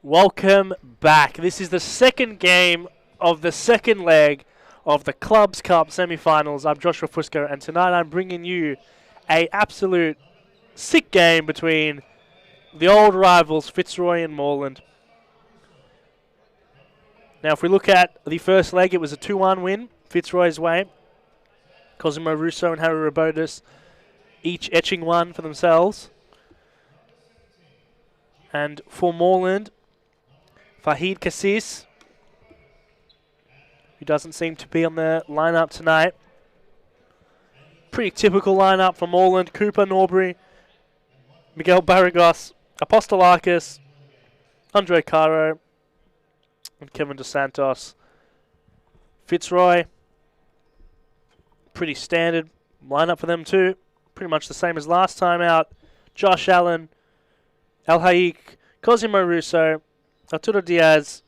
Welcome back. This is the second game of the second leg of the Clubs Cup semi-finals. I'm Joshua Fusco, and tonight I'm bringing you a absolute sick game between the old rivals Fitzroy and Moreland. Now, if we look at the first leg, it was a 2-1 win Fitzroy's way. Cosimo Russo and Harry Robotis each etching one for themselves. And for Moreland, Fahid Cassis, who doesn't seem to be on the lineup tonight. Pretty typical lineup for Moreland. Cooper, Norbury, Miguel Barragos, Apostolakis, Andre Caro, and Kevin Dos Santos. Fitzroy, pretty standard lineup for them too. Pretty much the same as last time out. Josh Allen, El Haik, Cosimo Russo, Arturo Diaz,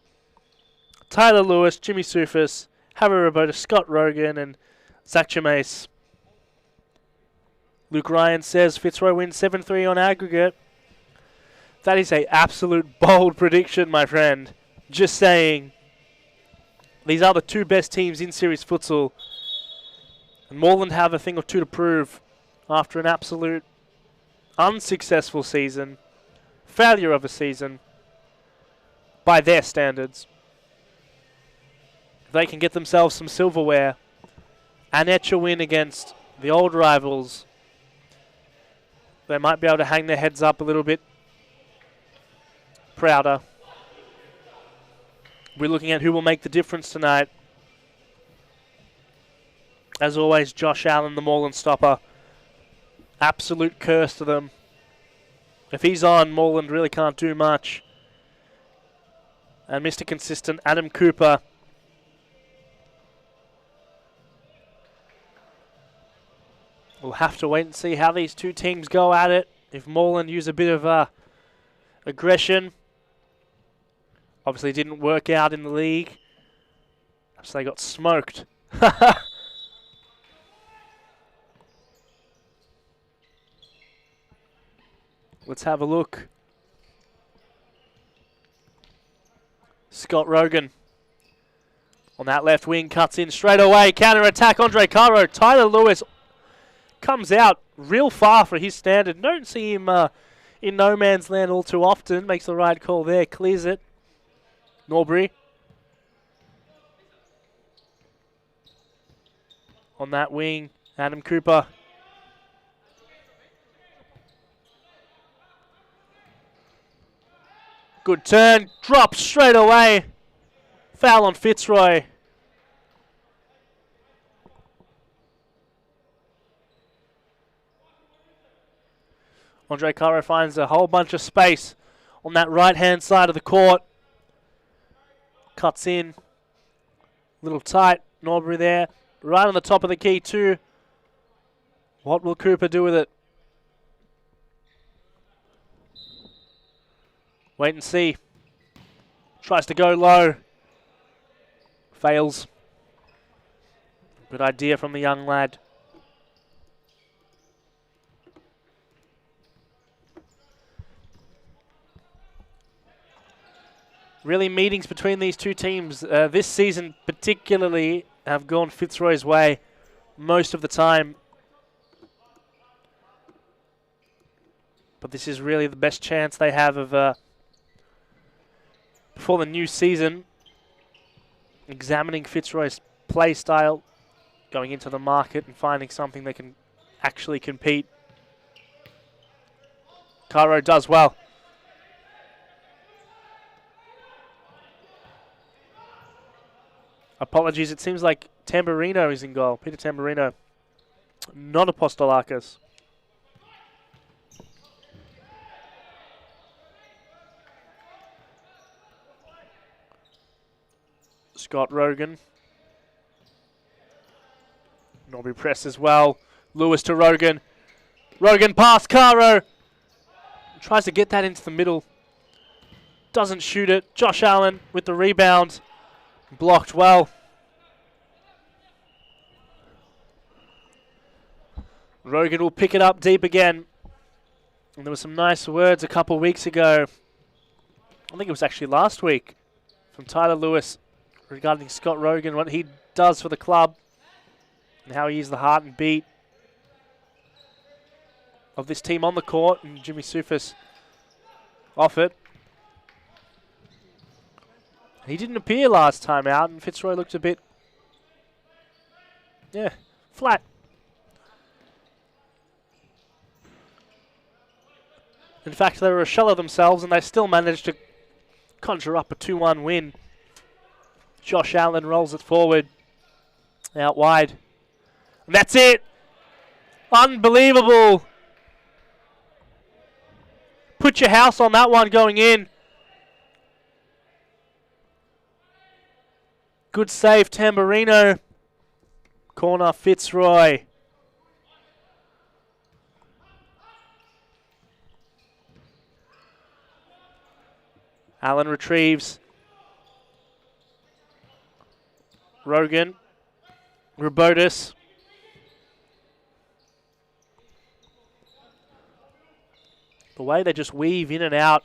Tyler Lewis, Jimmy Sufis, Harry Robotis, Scott Rogan, and Zach Chamace. Luke Ryan says Fitzroy wins 7-3 on aggregate. That is an absolute bold prediction, my friend. Just saying. These are the two best teams in series futsal. And Moreland have a thing or two to prove after an absolute unsuccessful season. Failure of a season. By their standards. If they can get themselves some silverware and etch a win against the old rivals, they might be able to hang their heads up a little bit prouder. We're looking at who will make the difference tonight. As always, Josh Allen, the Moreland stopper. Absolute curse to them. If he's on, Moreland really can't do much. And Mr. Consistent, Adam Cooper. We'll have to wait and see how these two teams go at it. If Moreland use a bit of aggression. Obviously didn't work out in the league. So they got smoked. Let's have a look. Scott Rogan on that left wing, cuts in straight away. Counter attack, Andre Caro. Tyler Lewis comes out real far for his standard. Don't see him in no man's land all too often. Makes the right call there, clears it. Norbury on that wing, Adam Cooper. Good turn, drops straight away. Foul on Fitzroy. Andre Caro finds a whole bunch of space on that right-hand side of the court. Cuts in. Little tight. Norbury there. Right on the top of the key too. What will Cooper do with it? Wait and see. Tries to go low. Fails. Good idea from the young lad. Really, meetings between these two teams this season particularly have gone Fitzroy's way most of the time. But this is really the best chance they have of before the new season, examining Fitzroy's play style, going into the market and finding something that can actually compete. Caro does well. Apologies, it seems like Tamburino is in goal. Peter Tamburino, not Apostolakis. Scott Rogan. Norbury press as well. Lewis to Rogan. Rogan past Caro. Tries to get that into the middle. Doesn't shoot it. Josh Allen with the rebound. Blocked well. Rogan will pick it up deep again. And there were some nice words a couple weeks ago I think it was actually last week, from Tyler Lewis regarding Scott Rogan, what he does for the club and how he is the heart and beat of this team on the court, and Jimmy Sufis off it. He didn't appear last time out, and Fitzroy looked a bit, flat. In fact, they were a shell of themselves, and they still managed to conjure up a 2-1 win. Josh Allen rolls it forward, out wide. And that's it! Unbelievable! Put your house on that one going in. Good save, Tamburino. Corner, Fitzroy. Allen retrieves. Rogan. Robotis. The way they just weave in and out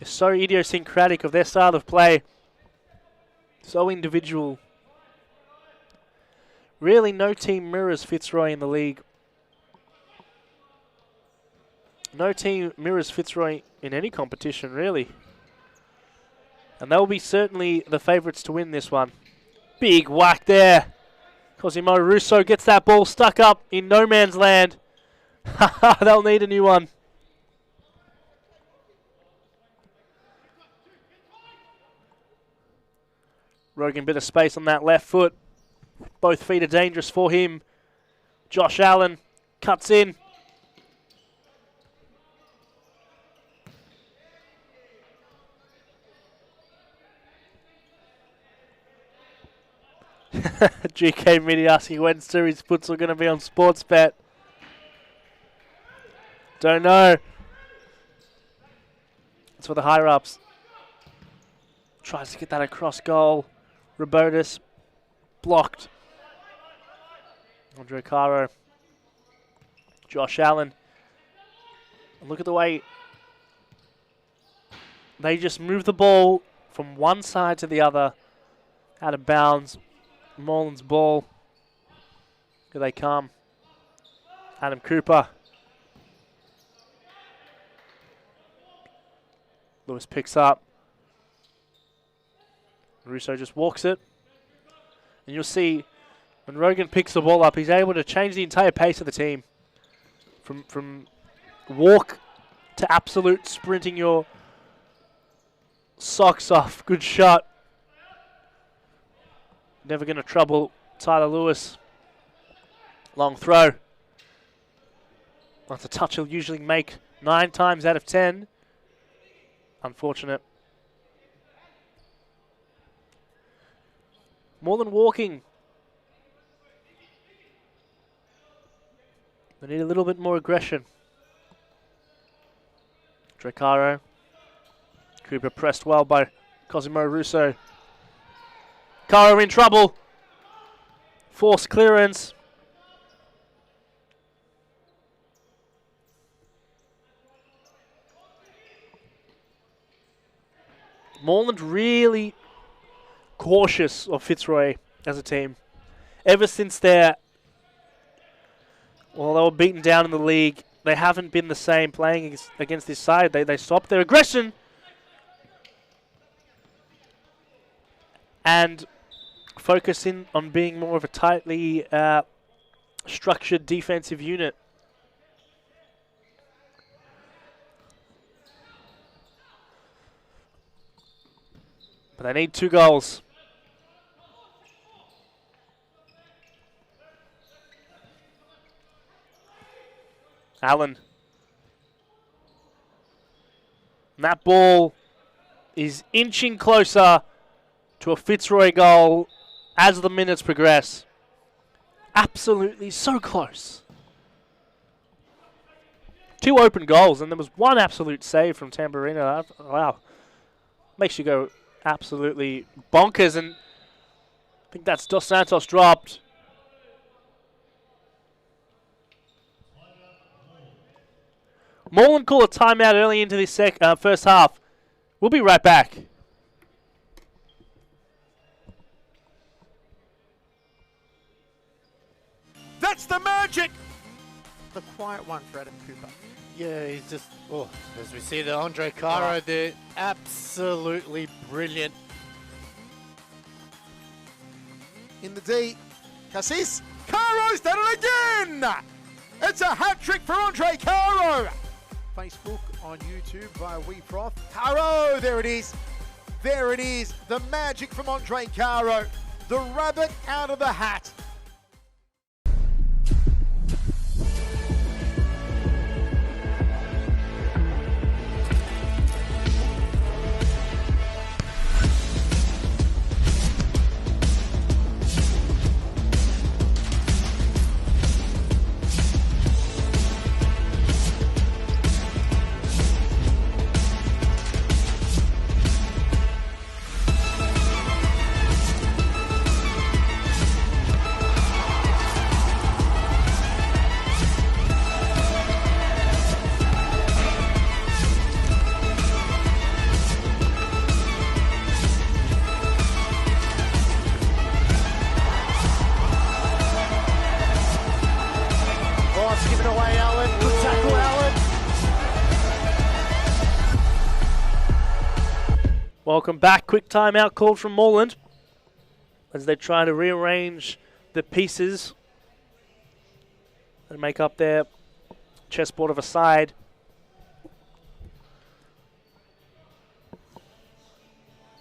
is so idiosyncratic of their style of play. So individual. Really no team mirrors Fitzroy in the league. No team mirrors Fitzroy in any competition, really. And they'll be certainly the favourites to win this one. Big whack there. Cosimo Russo gets that ball stuck up in no man's land. They'll need a new one. Rogan, bit of space on that left foot. Both feet are dangerous for him. Josh Allen cuts in. GK Midi asking when series puts are going to be on Sportsbet. Don't know. It's for the higher ups. Tries to get that across goal. Robotis blocked. Andre Caro. Josh Allen. And look at the way they just move the ball from one side to the other. Out of bounds. Moreland's ball. Here they come. Adam Cooper. Lewis picks up. Russo just walks it. And you'll see when Rogan picks the ball up, he's able to change the entire pace of the team. From walk to absolute sprinting your socks off. Good shot. Never going to trouble Tyler Lewis. Long throw. That's a touch he'll usually make 9 times out of 10. Unfortunate. More than walking. They need a little bit more aggression. Drecaro. Cooper pressed well by Cosimo Russo. Caro in trouble. Forced clearance. Moreland really cautious of Fitzroy as a team. Ever since they were beaten down in the league, they haven't been the same playing against this side. They stopped their aggression. And focusing on being more of a tightly structured defensive unit. But they need 2 goals. Allen. And that ball is inching closer to a Fitzroy goal as the minutes progress. Absolutely so close. 2 open goals, and there was 1 absolute save from Tamburino. Wow. Makes you go absolutely bonkers, and I think that's Dos Santos dropped. Moreland call a timeout early into this first half. We'll be right back. That's the magic! The quiet one for Adam Cooper. Yeah, he's just, as we see the Andre Caro there, absolutely brilliant. In the D, Cassis. Caro's done it again! It's a hat-trick for Andre Caro! Facebook, on YouTube, via WeFroth. Caro, there it is. There it is, the magic from Andre Caro. The rabbit out of the hat. Welcome back. Quick timeout called from Moreland as they try to rearrange the pieces and make up their chessboard of a side.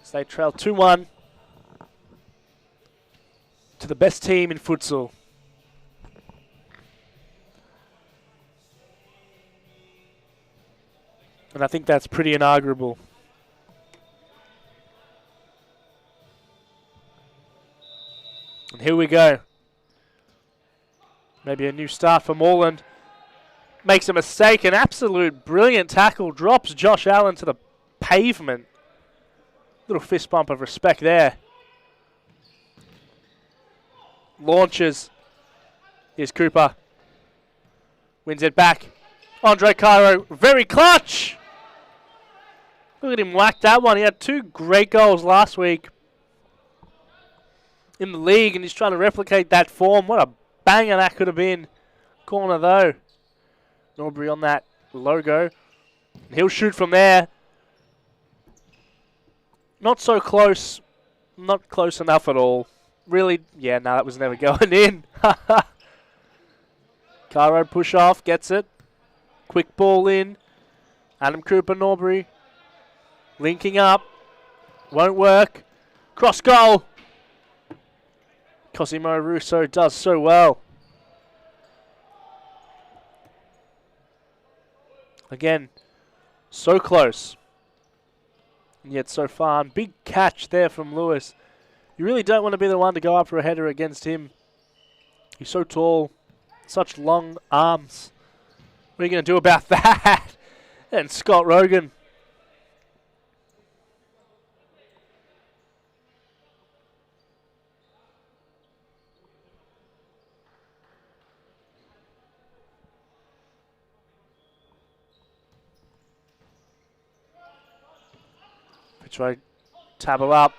So they trail 2-1 to the best team in futsal. And I think that's pretty inarguable. And here we go. Maybe a new start for Moreland. Makes a mistake. An absolute brilliant tackle. Drops Josh Allen to the pavement. Little fist bump of respect there. Launches. Here's Cooper. Wins it back. Andre Caro, very clutch. Look at him whack that one. He had 2 great goals last week in the league, and he's trying to replicate that form. What a banger that could have been. Corner though. Norbury on that logo. And he'll shoot from there. Not so close. Not close enough at all. Really, yeah, no, that was never going in. Caro push off, gets it. Quick ball in. Adam Cooper, Norbury. Linking up. Won't work. Cross goal. Cosimo Russo does so well. Again, so close. And yet so far. And big catch there from Lewis. You really don't want to be the one to go up for a header against him. He's so tall. Such long arms. What are you going to do about that? And Scott Rogan. Fitzroy, Tabo up.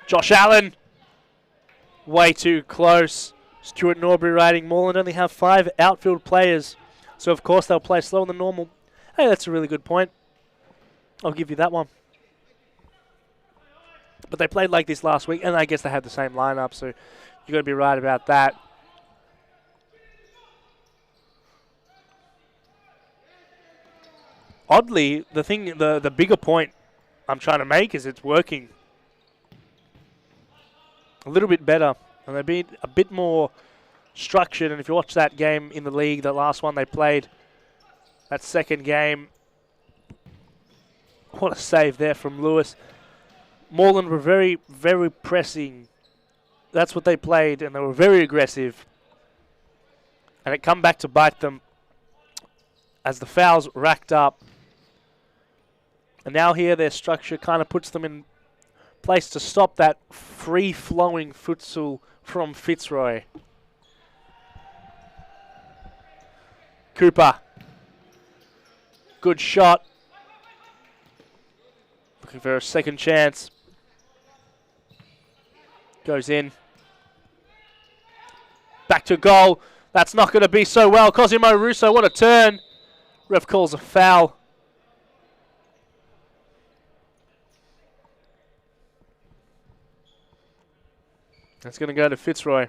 Josh Allen. Way too close. Stuart Norbury riding. Moreland only have 5 outfield players. So, of course, they'll play slower than normal. Hey, that's a really good point. I'll give you that one. But they played like this last week, and I guess they had the same lineup, so you've got to be right about that. Oddly, the bigger point I'm trying to make is it's working a little bit better, and they've been a bit more structured. And if you watch that game in the league, the last one they played, that second game, what a save there from Lewis. Moreland were very, very pressing. That's what they played, and they were very aggressive. And it come back to bite them as the fouls racked up. And now here their structure kind of puts them in place to stop that free-flowing futsal from Fitzroy. Cooper. Good shot. Looking for a second chance. Goes in. Back to goal. That's not going to be so well. Cosimo Russo, what a turn. Ref calls a foul. That's going to go to Fitzroy.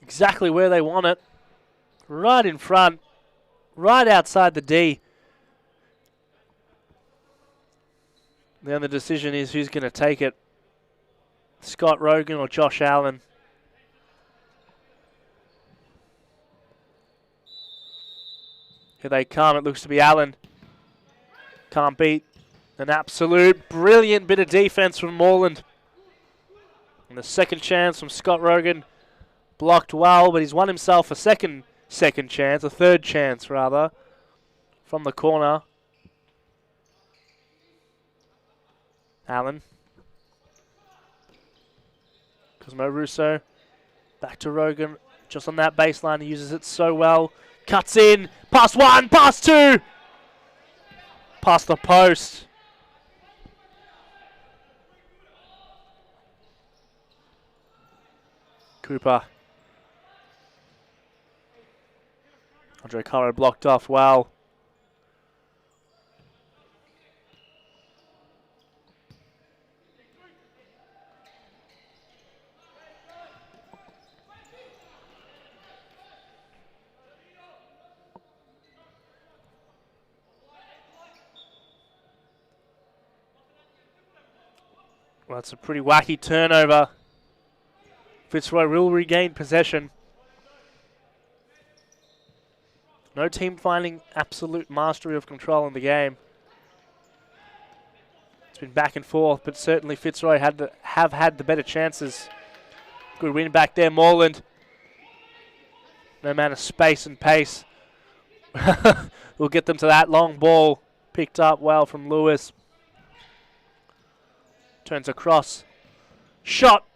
Exactly where they want it. Right in front. Right outside the D. Then the decision is who's going to take it. Scott Rogan or Josh Allen. Here they come. It looks to be Allen. Can't beat an absolute brilliant bit of defense from Moreland. And the second chance from Scott Rogan. Blocked well, but he's won himself a third chance rather, from the corner. Allen. Cosmo Russo. Back to Rogan. Just on that baseline, he uses it so well. Cuts in. Pass one, pass two. Past the post. Cooper. Andre Caro blocked off well. Well, that's a pretty wacky turnover. Fitzroy will regain possession. No team finding absolute mastery of control in the game. It's been back and forth, but certainly Fitzroy have had the better chances. Good win back there, Moreland. No amount of space and pace will get them to that long ball. Picked up well from Lewis. Turns across. Shot.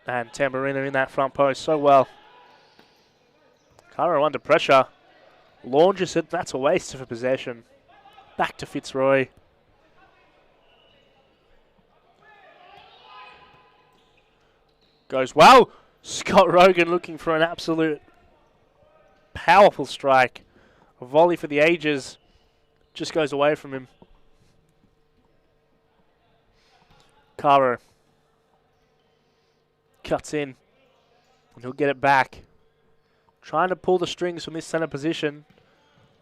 And Tamburino in that front post so well. Caro under pressure. Launches it. That's a waste of a possession. Back to Fitzroy. Goes well. Scott Rogan looking for an absolute powerful strike. A volley for the ages. Just goes away from him. Caro. Cuts in. And he'll get it back. Trying to pull the strings from this center position.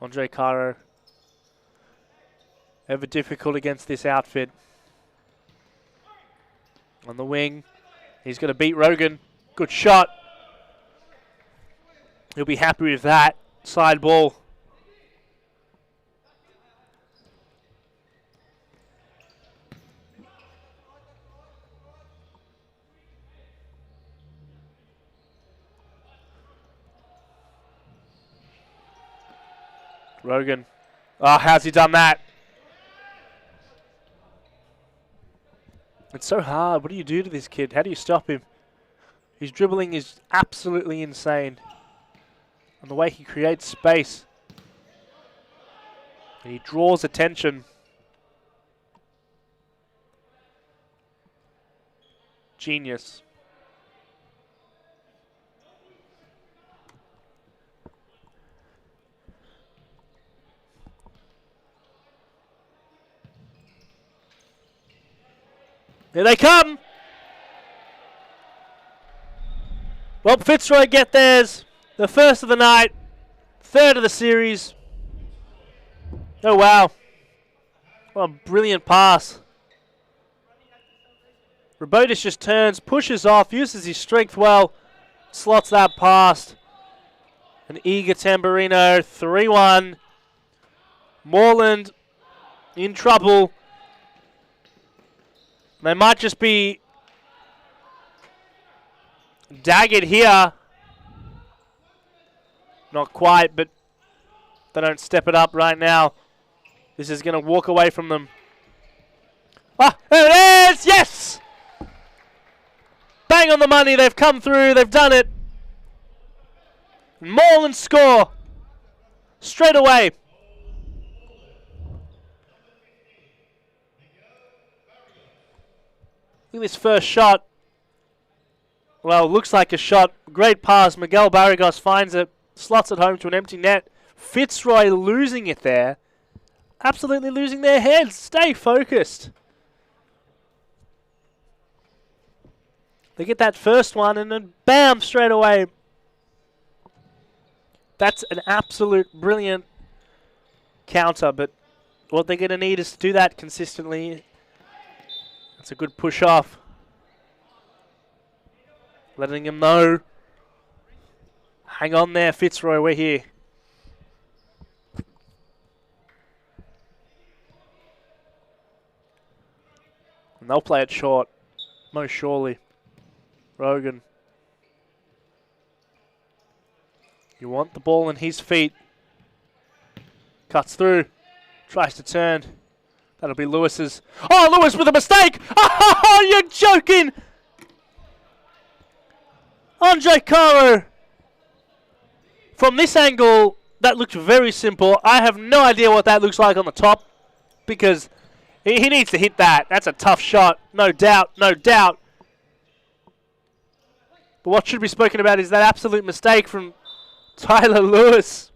Andre Caro. Ever difficult against this outfit. On the wing. He's going to beat Rogan. Good shot. He'll be happy with that. Side ball. Rogan. Oh, how's he done that? It's so hard. What do you do to this kid? How do you stop him? His dribbling is absolutely insane. And the way he creates space. And he draws attention. Genius. Here they come. Well, Fitzroy get theirs. The first of the night. Third of the series. Oh, wow. What a brilliant pass. Robotis just turns, pushes off, uses his strength well. Slots that past. An eager Tamburino. 3-1. Moreland in trouble. They might just be daggered here. Not quite, but they don't step it up right now. This is going to walk away from them. Ah, there it is! Yes! Bang on the money. They've come through. They've done it. Moreland score. Straight away. Look at this first shot. Well, looks like a shot. Great pass. Miguel Barragos finds it. Slots it home to an empty net. Fitzroy losing it there. Absolutely losing their heads. Stay focused. They get that first one and then bam, straight away. That's an absolute brilliant counter, but what they're going to need is to do that consistently. That's a good push off. Letting them know. Hang on there, Fitzroy, we're here. And they'll play it short, most surely. Rogan. You want the ball in his feet. Cuts through. Tries to turn. That'll be Lewis's. Oh, Lewis with a mistake! Oh, you're joking! Andre Caro. From this angle, that looked very simple. I have no idea what that looks like on the top because he needs to hit that. That's a tough shot. No doubt, no doubt. But what should be spoken about is that absolute mistake from Tyler Lewis.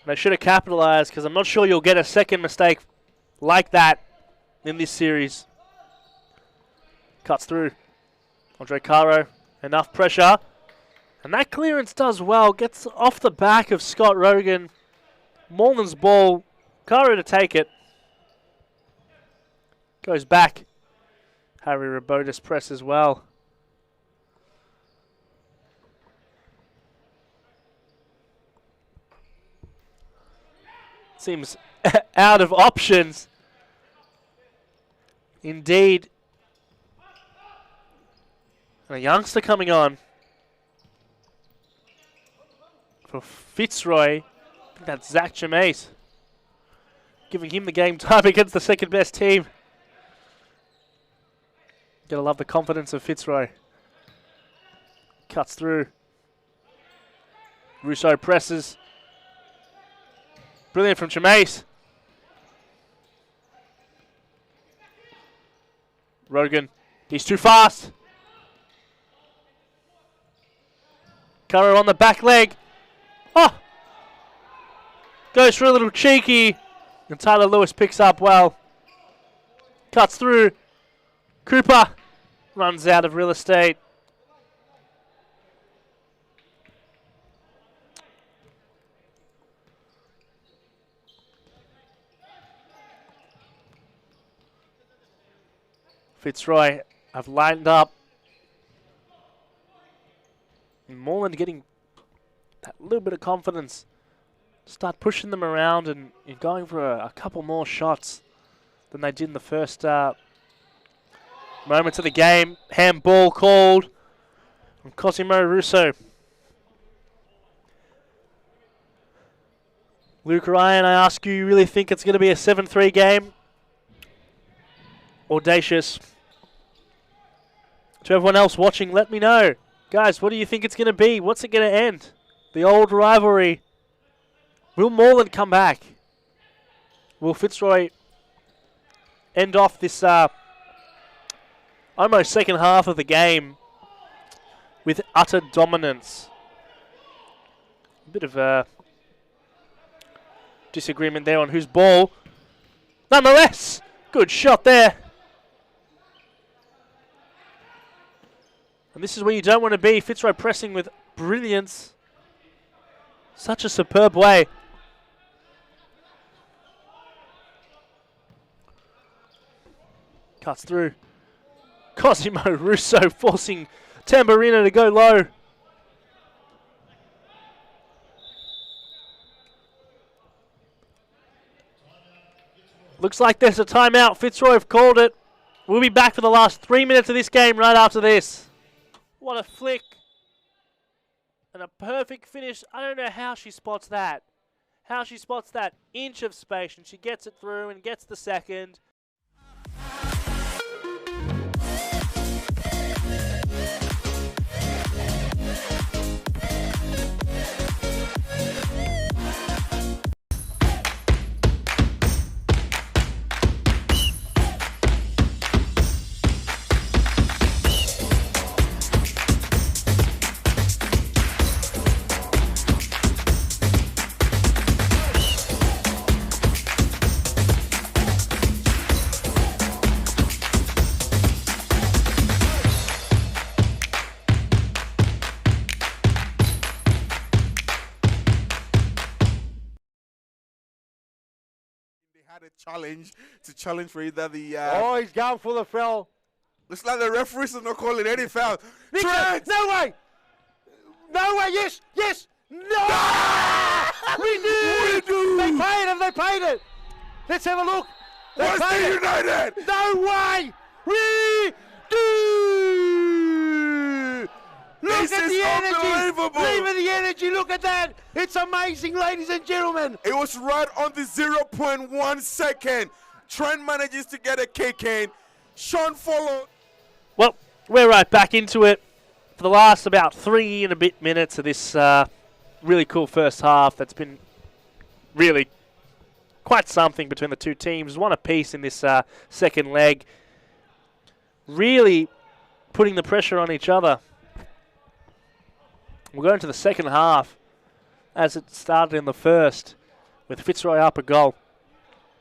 They should have capitalized because I'm not sure you'll get a second mistake like that in this series. Cuts through. Andre Caro, enough pressure. And that clearance does well. Gets off the back of Scott Rogan. Moreland's ball. Caro to take it. Goes back. Harry Rabotis press as well. Seems out of options. Indeed. And a youngster coming on. For Fitzroy. I think that's Zach Jameis. Giving him the game time against the second best team. Gotta love the confidence of Fitzroy. Cuts through. Russo presses. Brilliant from Jameis. Rogan. He's too fast. Caro on the back leg. Oh! Goes for a little cheeky. And Tyler Lewis picks up well. Cuts through. Cooper runs out of real estate. Fitzroy have lined up. And Moreland getting that little bit of confidence. Start pushing them around and going for a couple more shots than they did in the first moments of the game. Handball called from Cosimo Russo. Luke Ryan, I ask you really think it's going to be a 7-3 game? Audacious. To everyone else watching, let me know. Guys, what do you think it's going to be? What's it going to end? The old rivalry. Will Moreland come back? Will Fitzroy end off this almost second half of the game with utter dominance? A bit of a disagreement there on whose ball. Nonetheless, good shot there. And this is where you don't want to be. Fitzroy pressing with brilliance. Such a superb way. Cuts through. Cosimo Russo forcing Tamburino to go low. Looks like there's a timeout. Fitzroy have called it. We'll be back for the last 3 minutes of this game right after this. What a flick. And a perfect finish. I don't know how she spots that. How she spots that inch of space, and she gets it through and gets the second. Had a challenge for either the. Oh, he's going for the foul. Looks like the referees are not calling any foul. Trent! No way! No way! Yes! Yes! No! We do! They paid it! They paid it! Let's have a look. They West paid it. United! No way! We do! Look This at is the energy! unbelievable. Look at the energy! Look at that! It's amazing, ladies and gentlemen! It was right on the 0.1 second. Trent manages to get a kick in. Sean followed. Well, we're right back into it for the last about 3 and a bit minutes of this really cool first half. That's been really quite something between the two teams. One apiece in this second leg. Really putting the pressure on each other. We'll go into the second half as it started in the first with Fitzroy up a goal.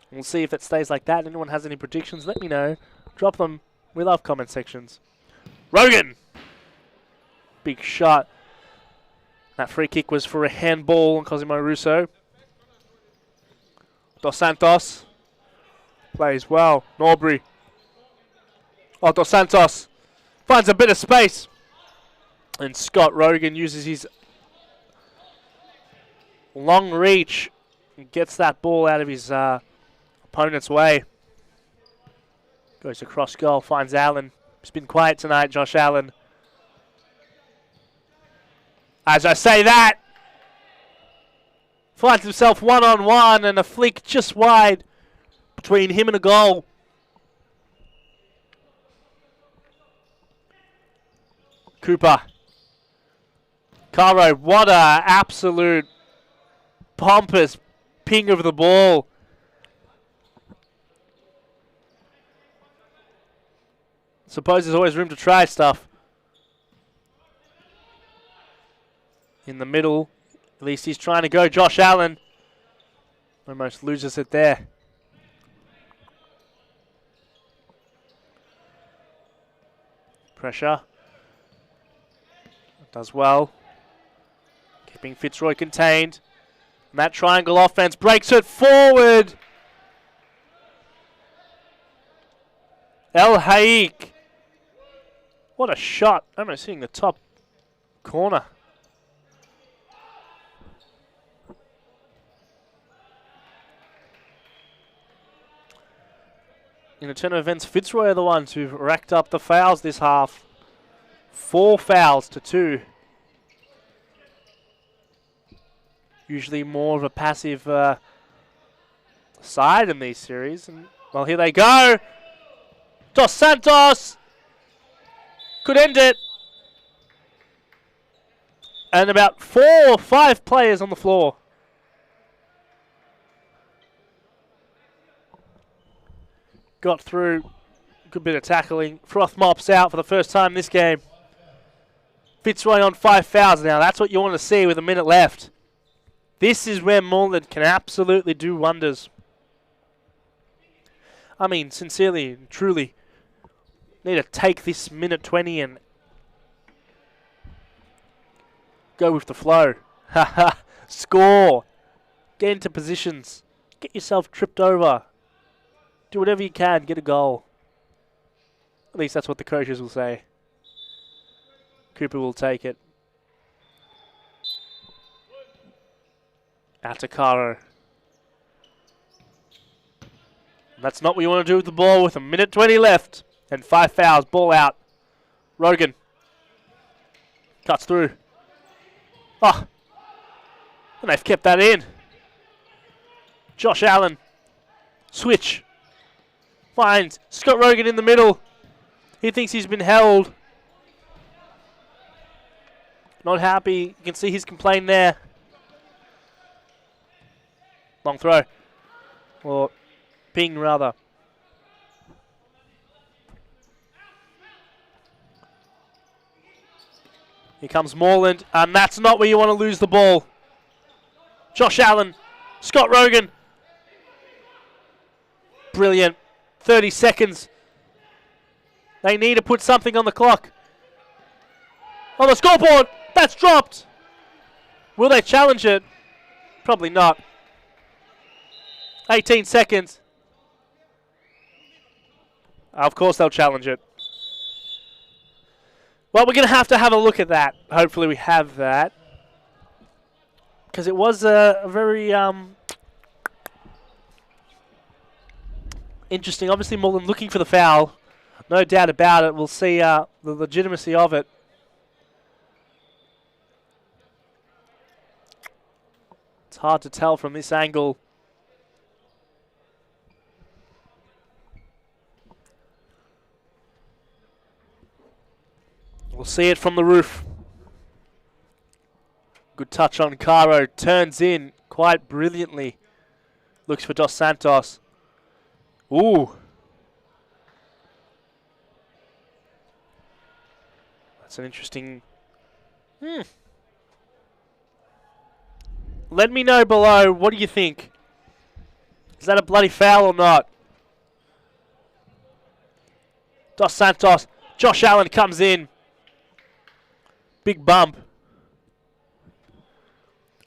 We'll see if it stays like that. Anyone has any predictions, let me know. Drop them. We love comment sections. Rogan! Big shot. That free kick was for a handball on Cosimo Russo. Dos Santos plays well. Norbury. Oh, Dos Santos finds a bit of space. And Scott Rogan uses his long reach and gets that ball out of his opponent's way. Goes across goal, finds Allen. He's been quiet tonight, Josh Allen. As I say that, finds himself one-on-one and a flick just wide between him and a goal. Cooper. Caro, what a absolute pompous ping of the ball. Suppose there's always room to try stuff. In the middle, at least he's trying to go. Josh Allen almost loses it there. Pressure. Does well. Keeping Fitzroy contained. And that triangle offense breaks it forward. El Haik. What a shot. Almost hitting the top corner. In a turn of events, Fitzroy are the ones who've racked up the fouls this half. 4 fouls to 2. Usually more of a passive side in these series. And, well, here they go. Dos Santos could end it. And about 4 or 5 players on the floor. Got through. Good bit of tackling. Froth mops out for the first time this game. Fitzroy on 5 fouls now. That's what you want to see with a minute left. This is where Moreland can absolutely do wonders. I mean, sincerely and truly, need to take this minute 20 and go with the flow. Haha, score. Get into positions. Get yourself tripped over. Do whatever you can. Get a goal. At least that's what the coaches will say. Cooper will take it. Out to Caro. That's not what you want to do with the ball with a minute 20 left. And 5 fouls, ball out. Rogan cuts through. Oh, and they've kept that in. Josh Allen, switch. Finds Scott Rogan in the middle. He thinks he's been held. Not happy. You can see his complaint there. Long throw. Or ping, rather. Here comes Moreland, and that's not where you want to lose the ball. Josh Allen, Scott Rogan. Brilliant. 30 seconds. They need to put something on the clock. On the scoreboard, that's dropped. Will they challenge it? Probably not. 18 seconds. Of course they'll challenge it. Well, we're going to have a look at that. Hopefully we have that. Because it was a very interesting. Obviously, Moreland looking for the foul. No doubt about it. We'll see the legitimacy of it. It's hard to tell from this angle. We'll see it from the roof. Good touch on Caro. Turns in quite brilliantly. Looks for Dos Santos. Ooh. That's an interesting... Let me know below. What do you think? Is that a bloody foul or not? Dos Santos. Josh Allen comes in. Big bump.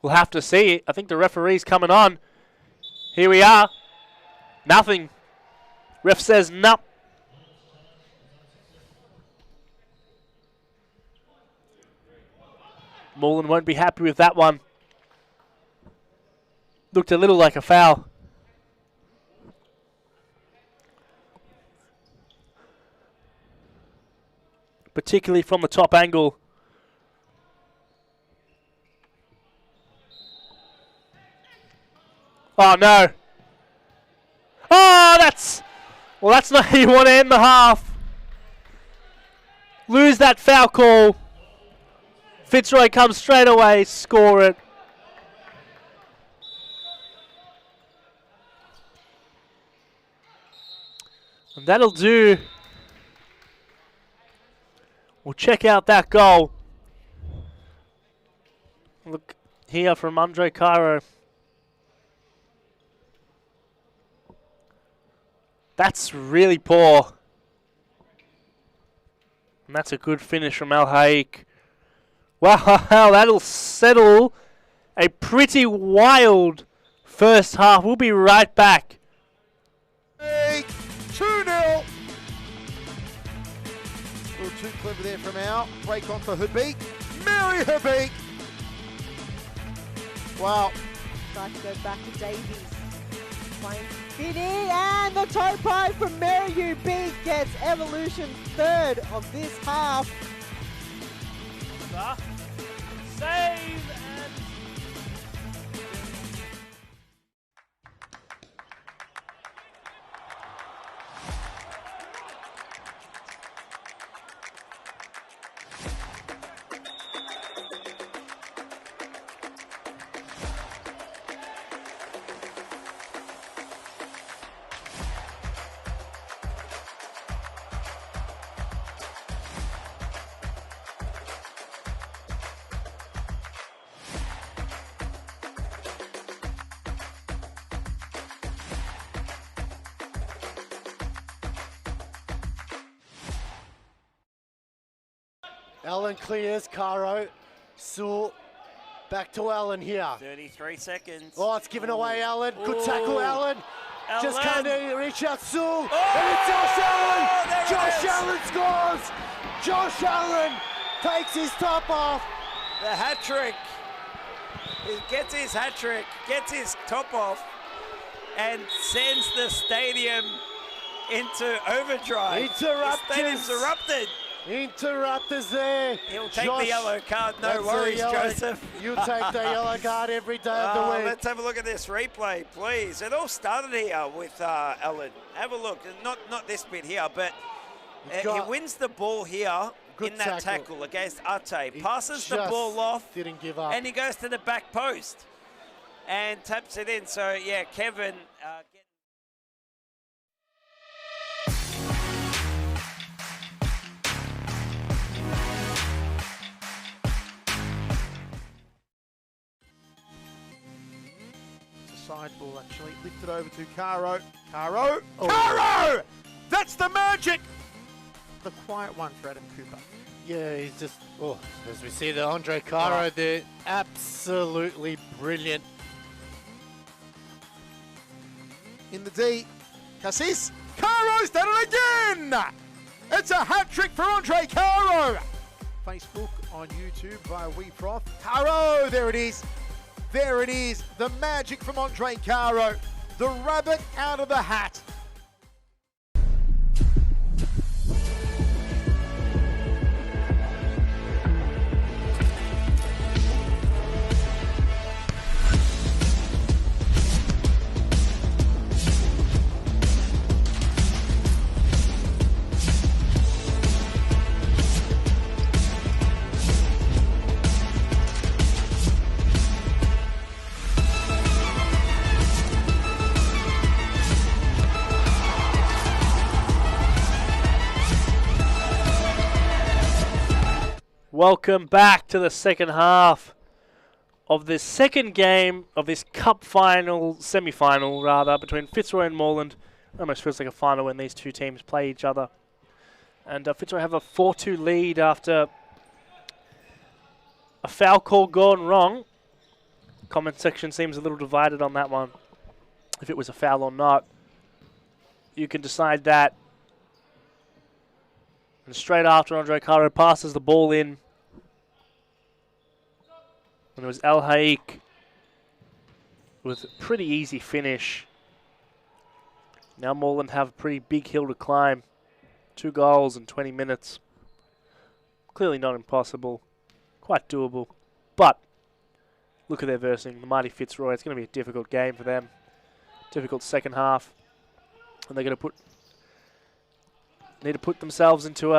We'll have to see. I think the referee's coming on. Here we are. Nothing. Ref says no. Moreland won't be happy with that one. Looked a little like a foul. Particularly from the top angle. Oh, no. Oh, that's not how you want to end the half. Lose that foul call. Fitzroy comes straight away, score it. And that'll do. We'll check out that goal. Look here from Andre Cairo. That's really poor. And that's a good finish from Al Haik. Wow, that'll settle a pretty wild first half. We'll be right back. 2-0. A little too clever there from Al. Break on for Habik. Mary Habik. Wow. Try to go back to Davies. Playing Finney, and the toe pie from Mary Habik gets Evolution third of this half. Save and... Allen clears, Caro. Sewell, back to Allen here. 33 seconds. Oh, it's given away, Allen. Good tackle, Allen. Just Allen. can't reach out, Sewell. Oh, And it's Josh Allen. there it Josh is. Allen scores. Josh Allen takes his top off. The hat trick. He gets his hat trick, gets his top off, and sends the stadium into overdrive. Interrupters. Erupted. Interrupters there. He'll take Josh, the yellow card. No that's a worries, yellow- Joseph. You take the yellow card every day of the week. Let's have a look at this replay, please. It all started here with Alan. Have a look. Not this bit here, but he wins the ball here in that tackle against Ate. Passes the ball off. Didn't give up. And he goes to the back post and taps it in. So, yeah, Kevin... Side ball actually lifted over to Caro. Caro! That's the magic! The quiet one for Adam Cooper. Yeah, he's just, as we see the Andre Caro there, absolutely brilliant. In the D, Cassis. Caro's done it again! It's a hat trick for Andre Caro! Facebook, on YouTube, via WeFroth. Caro, there it is. There it is, the magic from Andre Caro. The rabbit out of the hat. Welcome back to the second half of this second game of this cup final, semi-final rather, between Fitzroy and Moreland. Almost feels like a final when these two teams play each other. And Fitzroy have a 4-2 lead after a foul call gone wrong. Comment section seems a little divided on that one, if it was a foul or not. You can decide that. And straight after, Andre Caro passes the ball in. And it was El Haik with a pretty easy finish. Now Moreland have a pretty big hill to climb. 2 goals in 20 minutes. Clearly not impossible. Quite doable. But look at their versing. The mighty Fitzroy. It's going to be a difficult game for them. Difficult second half. And they're going to need to put themselves into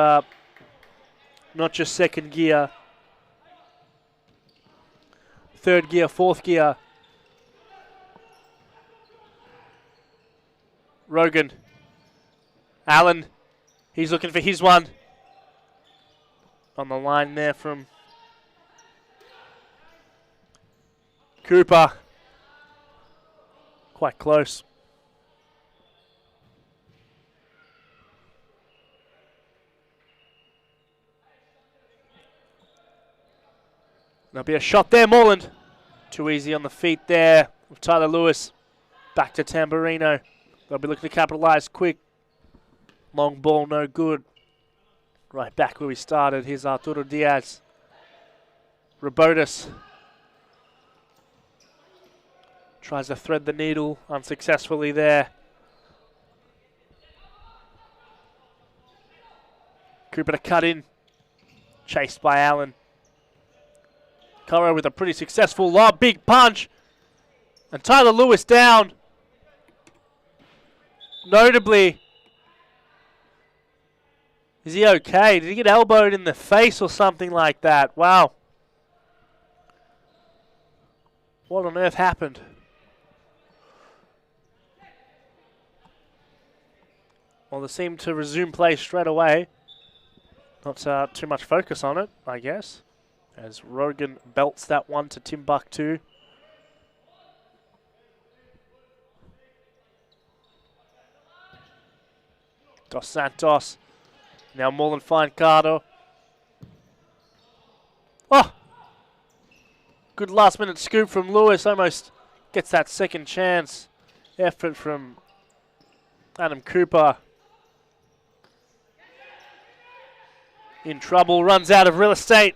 not just second gear, third gear, fourth gear. Rogan. Allen. He's looking for his one. On the line there from Cooper. Quite close. There'll be a shot there, Moreland. Too easy on the feet there with Tyler Lewis. Back to Tamburino. They'll be looking to capitalise quick. Long ball, no good. Right back where we started. Here's Arturo Diaz. Robotis. Tries to thread the needle unsuccessfully there. Cooper to cut in. Chased by Allen. Caro with a pretty successful lob. Big punch. And Tyler Lewis down. Notably. Is he okay? Did he get elbowed in the face or something like that? Wow. What on earth happened? Well, they seem to resume play straight away. Not too much focus on it, I guess. As Rogan belts that one to Timbuktu. Dos Santos. Now Moreland find Cardo. Oh! Good last minute scoop from Lewis. Almost gets that second chance. Effort from Adam Cooper. In trouble. Runs out of real estate.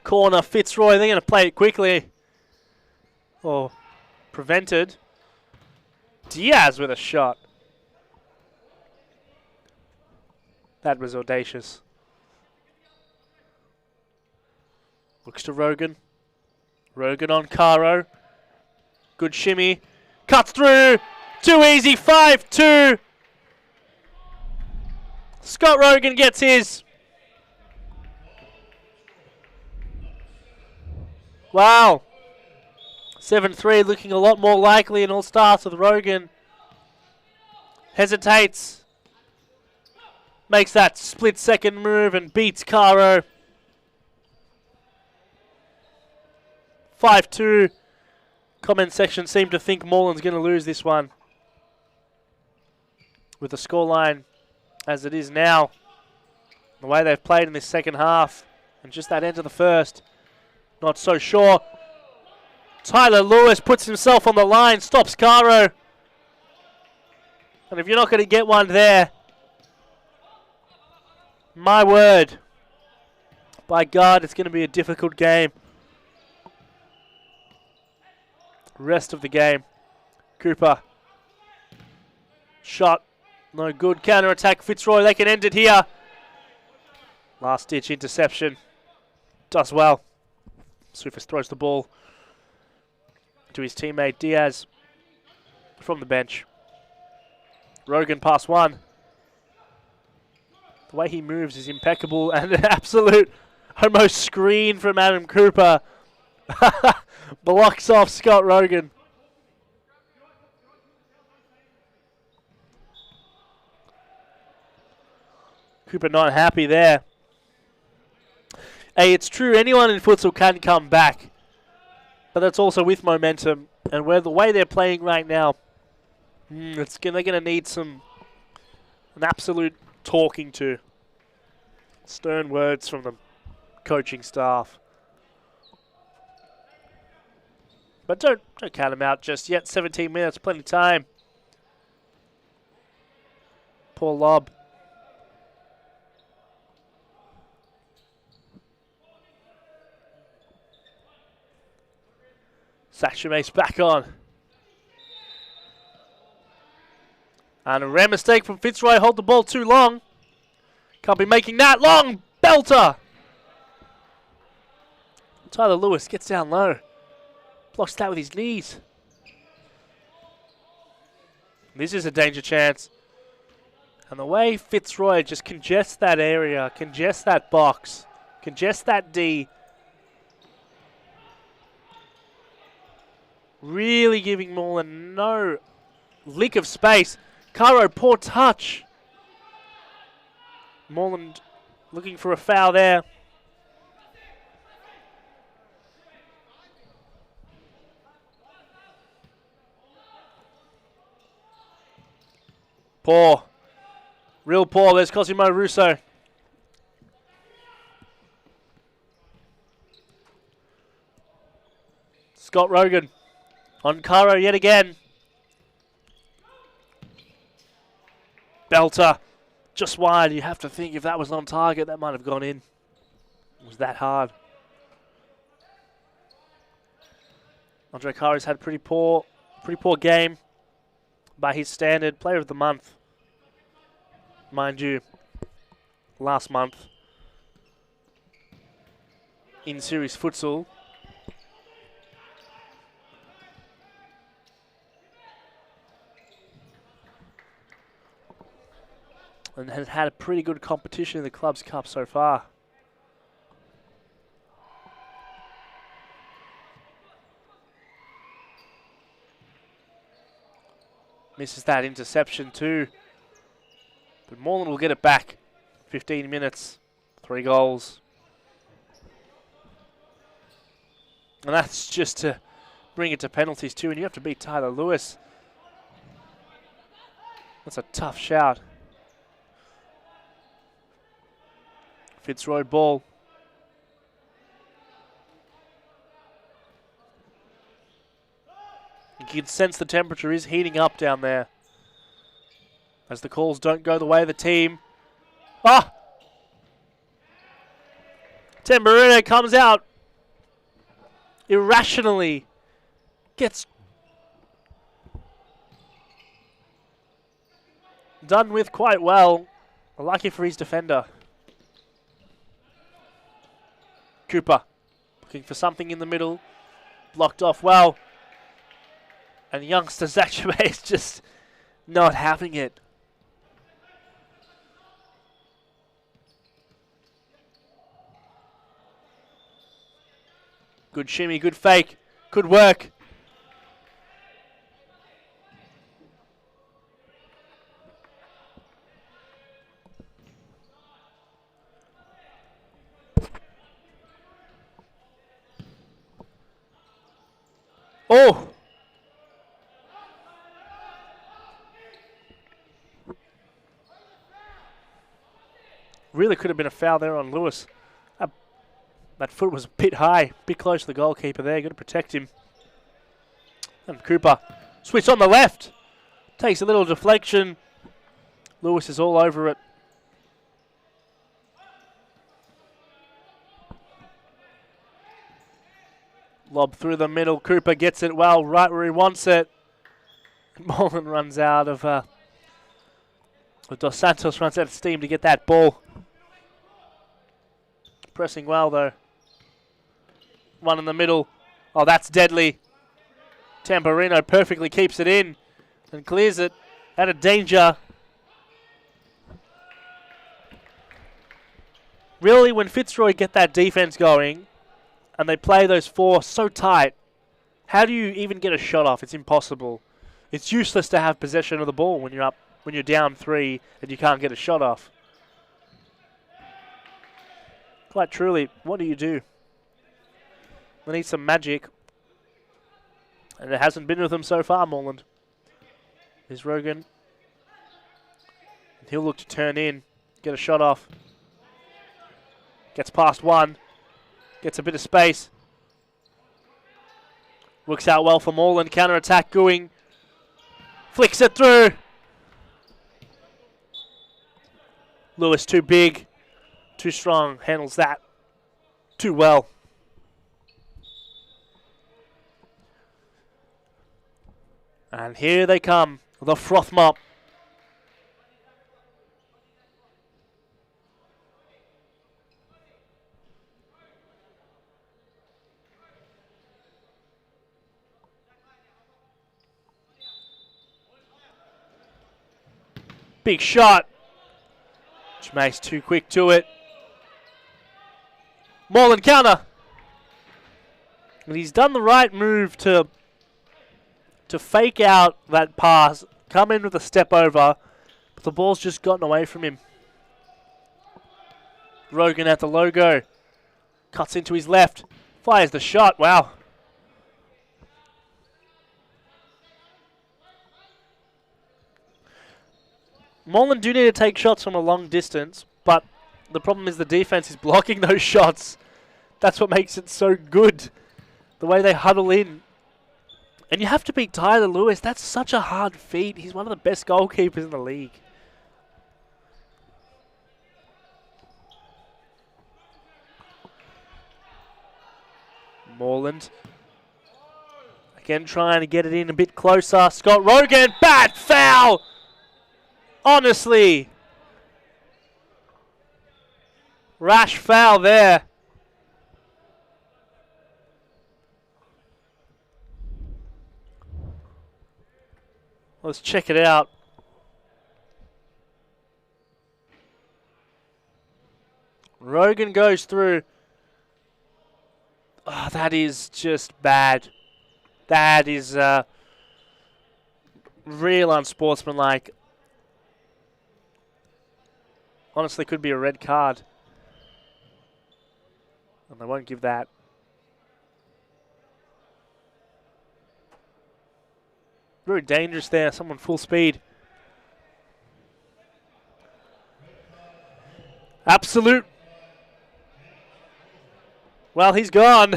Corner, Fitzroy, they're going to play it quickly. Or prevented. Diaz with a shot. That was audacious. Looks to Rogan. Rogan on Caro. Good shimmy. Cuts through. Too easy. 5-2. Scott Rogan gets his. Wow. 7-3 looking a lot more likely in all starts with Rogan. Hesitates. Makes that split second move and beats Caro. 5-2. Comment section seem to think Moreland's going to lose this one. With the scoreline as it is now. The way they've played in this second half. And just that end of the first. Not so sure. Tyler Lewis puts himself on the line. Stops Caro. And if you're not going to get one there. My word. By God, it's going to be a difficult game. Rest of the game. Cooper. Shot. No good. Counter attack. Fitzroy. They can end it here. Last ditch interception. Does well. Sufis throws the ball to his teammate Diaz from the bench. Rogan pass one. The way he moves is impeccable and an absolute almost screen from Adam Cooper. Blocks off Scott Rogan. Cooper not happy there. Hey, it's true, anyone in futsal can come back. But that's also with momentum. And where the way they're playing right now, they're going to need an absolute talking to. Stern words from the coaching staff. But don't count them out just yet. 17 minutes, plenty of time. Poor lob. Sakshume's back on. And a rare mistake from Fitzroy. Hold the ball too long. Can't be making that long. Belter. Tyler Lewis gets down low. Blocks that with his knees. This is a danger chance. And the way Fitzroy just congests that area, congests that box, congests that D. Really giving Moreland no lick of space. Caro, poor touch. Moreland looking for a foul there. Poor. Real poor. There's Cosimo Russo. Scott Rogan. On Caro yet again. Belter. Just wide. You have to think if that was on target, that might have gone in. It was that hard. Andre Caro's had pretty poor game by his standard. Player of the month. Mind you, last month in series futsal. And has had a pretty good competition in the Clubs Cup so far. Misses that interception too. But Moreland will get it back. 15 minutes, 3 goals. And that's just to bring it to penalties too. And you have to beat Tyler Lewis. That's a tough shout. Fitzroy ball. You can sense the temperature is heating up down there. As the calls don't go the way of the team. Ah! Tamburino comes out. Irrationally. Gets done with quite well. Lucky for his defender. Cooper looking for something in the middle. Blocked off well. And youngster Zachary is just not having it. Good shimmy, good fake, good work. Oh! Really could have been a foul there on Lewis. That foot was a bit high, a bit close to the goalkeeper there. Got to protect him. And Cooper, switch on the left. Takes a little deflection. Lewis is all over it. Lob through the middle. Cooper gets it well, right where he wants it. Moreland runs out of... Dos Santos runs out of steam to get that ball. Pressing well, though. One in the middle. Oh, that's deadly. Tamburino perfectly keeps it in and clears it out of danger. Really, when Fitzroy get that defense going and they play those four so tight, how do you even get a shot off? It's impossible. It's useless to have possession of the ball when you're down 3 and you can't get a shot off. Quite truly, what do you do? They need some magic. And it hasn't been with them so far, Moreland. Here's Rogan. He'll look to turn in, get a shot off. Gets past one. Gets a bit of space. Works out well for Moreland. Counter-attack going. Flicks it through. Lewis too big. Too strong. Handles that too well. And here they come. The froth mop. Big shot. Jameis too quick to it. Moreland counter. And he's done the right move to fake out that pass, come in with a step over, but the ball's just gotten away from him. Rogan at the logo. Cuts into his left. Fires the shot. Wow. Moreland do need to take shots from a long distance, but the problem is the defense is blocking those shots. That's what makes it so good. The way they huddle in. And you have to beat Tyler Lewis. That's such a hard feat. He's one of the best goalkeepers in the league. Moreland. Again, trying to get it in a bit closer. Scott Rogan, bad foul! Honestly. Rash foul there. Let's check it out. Rogan goes through. Oh, that is just bad. That is real unsportsmanlike. Honestly, could be a red card. And they won't give that. Very dangerous there. Someone full speed. Absolute. Well, he's gone.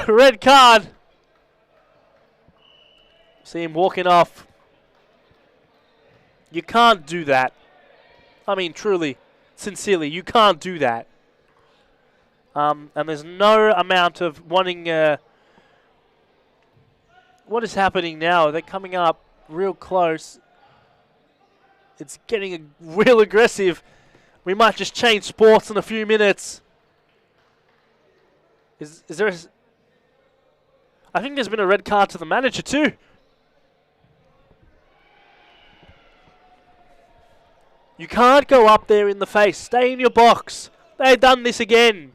Red card. See him walking off. You can't do that. I mean, truly, sincerely, you can't do that. And there's no amount of wanting... what is happening now? They're coming up real close. It's getting real aggressive. We might just change sports in a few minutes. Is there a... I think there's been a red card to the manager too. You can't go up there in the face. Stay in your box. They've done this again.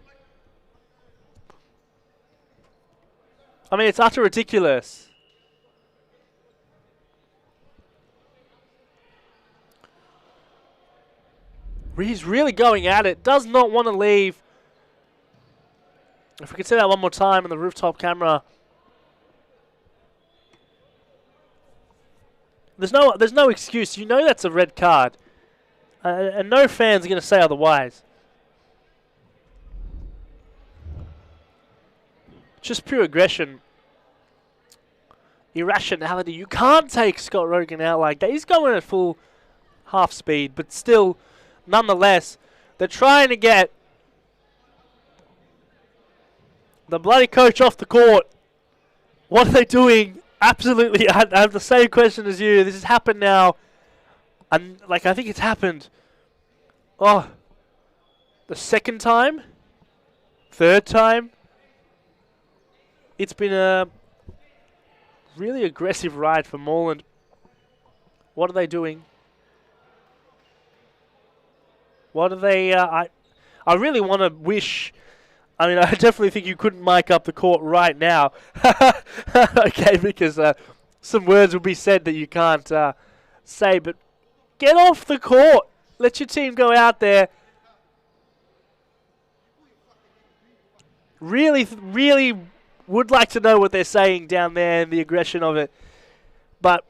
I mean, it's utter ridiculous. He's really going at it. Does not want to leave. If we could see that one more time on the rooftop camera. There's no excuse. You know that's a red card. And no fans are going to say otherwise. Just pure aggression. Irrationality. You can't take Scott Rogan out like that. He's going at full half speed, but still, nonetheless, they're trying to get the bloody coach off the court. What are they doing? Absolutely, I have the same question as you. This has happened now. And, like, I think it's happened. Oh. The second time? Third time? It's been a really aggressive ride for Moreland. What are they doing? What are they... I really want to wish... I mean, I definitely think you couldn't mic up the court right now. Okay, because some words will be said that you can't say. But get off the court. Let your team go out there. Really, really would like to know what they're saying down there and the aggression of it. But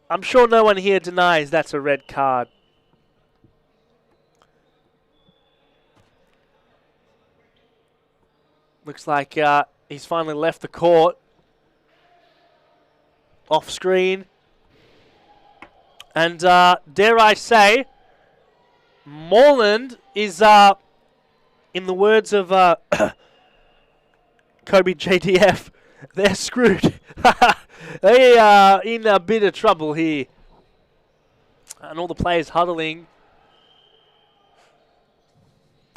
I'm sure no one here denies that's a red card. Looks like he's finally left the court. Off screen. And dare I say, Moreland is, in the words of Kobe JDF, they're screwed. They are in a bit of trouble here. And all the players huddling.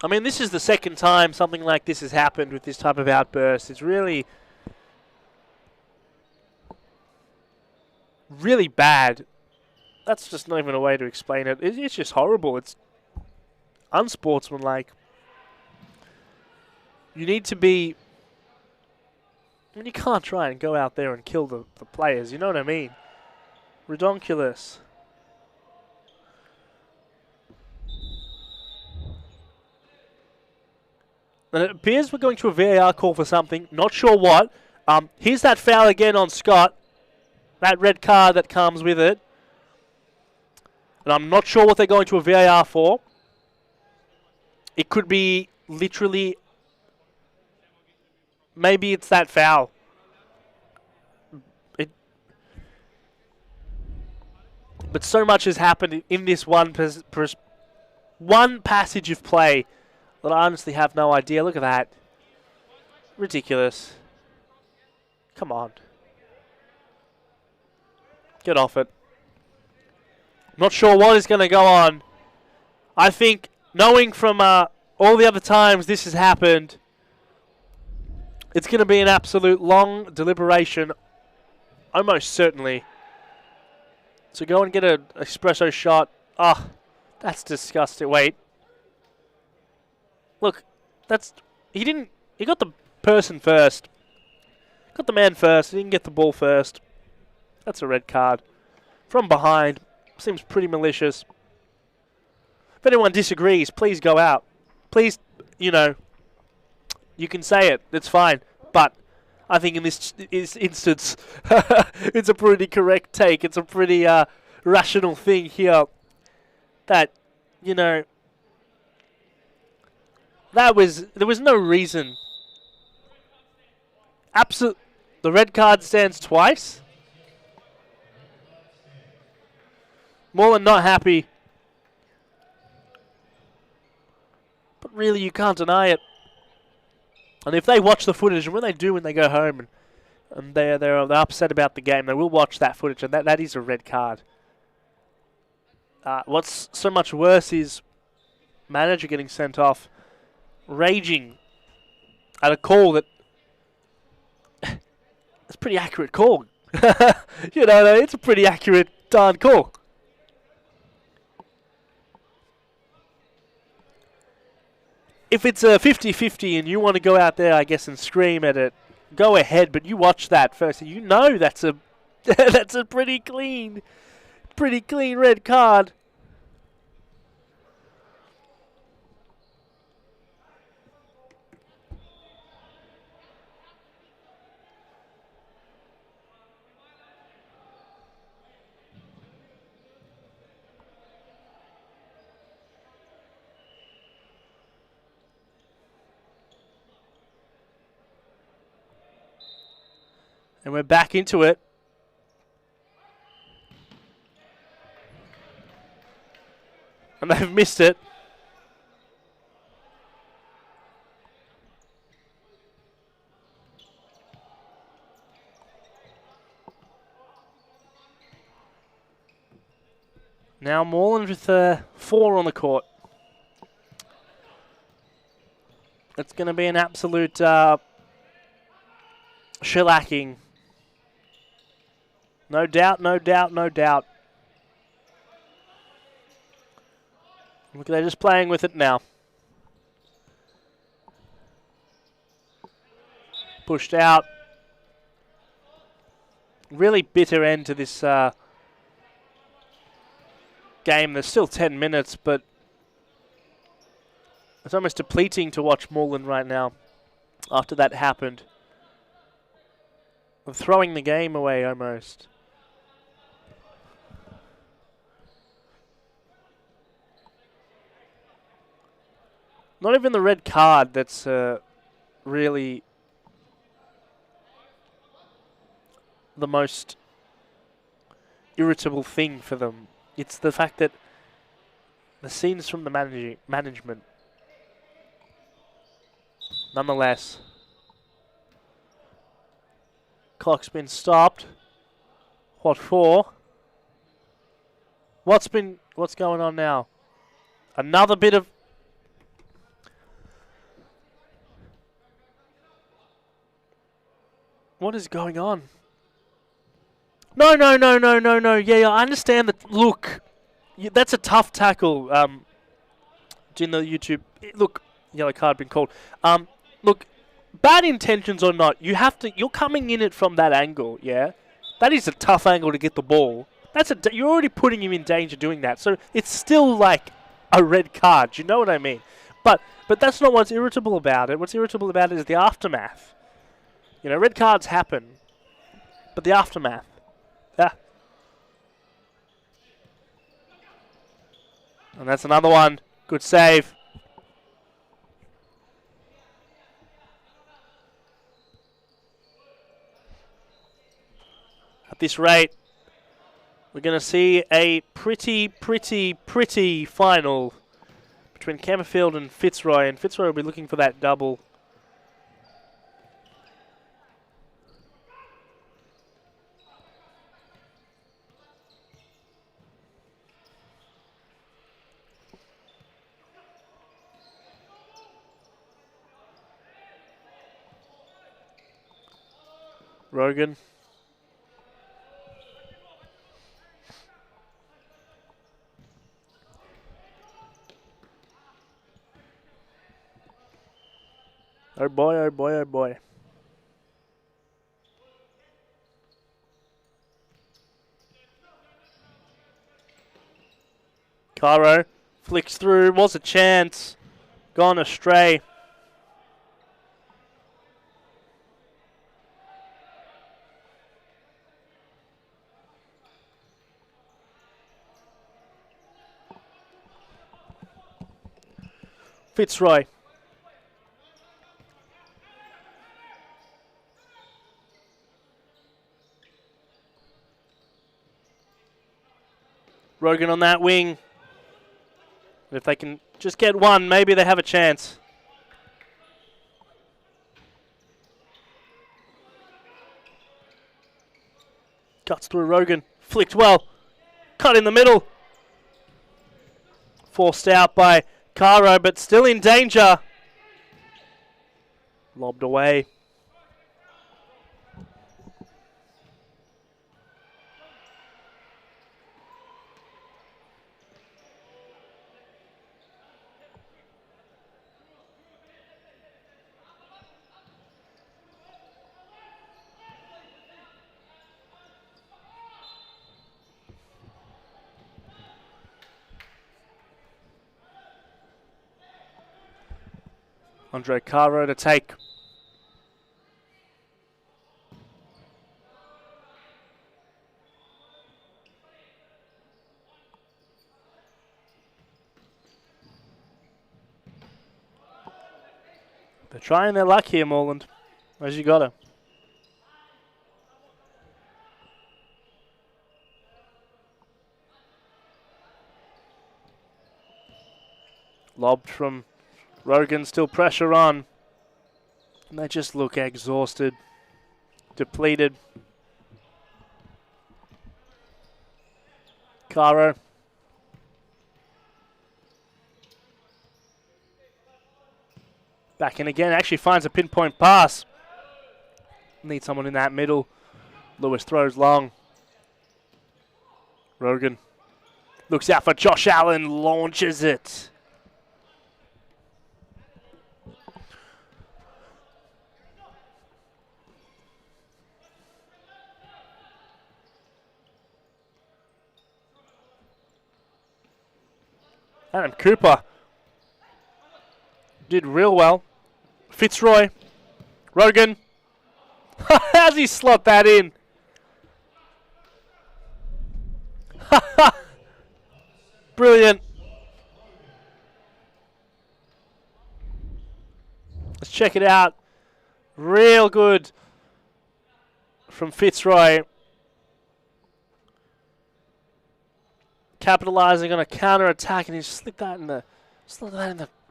I mean, this is the second time something like this has happened with this type of outburst. It's really, really bad. That's just not even a way to explain it. It's just horrible. It's unsportsmanlike. You need to be... I mean, you can't try and go out there and kill the players. You know what I mean? Redonkulous. And it appears we're going to a VAR call for something. Not sure what. Here's that foul again on Scott. That red card that comes with it. And I'm not sure what they're going to a VAR for. It could be literally... Maybe it's that foul. But so much has happened in this one passage of play that I honestly have no idea. Look at that. Ridiculous. Come on. Get off it. Not sure what is going to go on. I think, knowing from all the other times this has happened, it's going to be an absolute long deliberation. Almost certainly. So go and get an espresso shot. Ah, that's disgusting. Wait. Look, that's... He got the person first. Got the man first. He didn't get the ball first. That's a red card. From behind. Seems pretty malicious. If anyone disagrees, please go out. Please, you know, you can say it. It's fine. But I think in this instance, it's a pretty correct take. It's a pretty rational thing here. That, you know... there was no reason. The red card stands twice. Moreland not happy. But really, you can't deny it. And if they watch the footage, and when they do when they go home, and they're upset about the game, they will watch that footage, and that is a red card. What's so much worse is manager getting sent off, raging at a call that it's a pretty accurate call. You know, it's a pretty accurate darn call. If it's a 50-50 and you want to go out there, I guess, and scream at it, go ahead. But you watch that first, and you know that's a that's a pretty clean red card. And we're back into it. And they've missed it. Now Moreland with 4 on the court. It's going to be an absolute shellacking. No doubt, no doubt, no doubt. Look, they're just playing with it now. Pushed out. Really bitter end to this game. There's still 10 minutes, but it's almost depleting to watch Moreland right now after that happened. We're throwing the game away almost. Not even the red card that's really the most irritable thing for them. It's the fact that the scenes from the management. Nonetheless, clock's been stopped. What for? What's going on now? Another bit of... What is going on? No. Yeah, I understand that. Look, that's a tough tackle. In the YouTube, look, yellow card been called. Look, bad intentions or not, you have to. You're coming in it from that angle. Yeah, that is a tough angle to get the ball. You're already putting him in danger doing that. So it's still like a red card. You know what I mean? But that's not what's irritable about it. What's irritable about it is the aftermath. You know, red cards happen, but the aftermath. Yeah. And that's another one. Good save. At this rate, we're going to see a pretty final between Camerfield and Fitzroy. And Fitzroy will be looking for that double. Rogan. Oh boy, oh boy, oh boy. Caro flicks through, was a chance, gone astray. Fitzroy. Rogan on that wing. If they can just get one, maybe they have a chance. Cuts through Rogan. Flicked well. Cut in the middle. Forced out by Caro, but still in danger. Lobbed away. Andre Caro to take. They're trying their luck here, Moreland. As you got her. Lobbed from Rogan, still pressure on. And they just look exhausted, depleted. Caro. Back in again, actually finds a pinpoint pass. Need someone in that middle. Lewis throws long. Rogan looks out for Josh Allen, launches it. Adam Cooper did real well. Fitzroy. Rogan. How's he slot that in? Brilliant. Let's check it out. Real good from Fitzroy. Capitalizing on a counter attack, and he slid that in the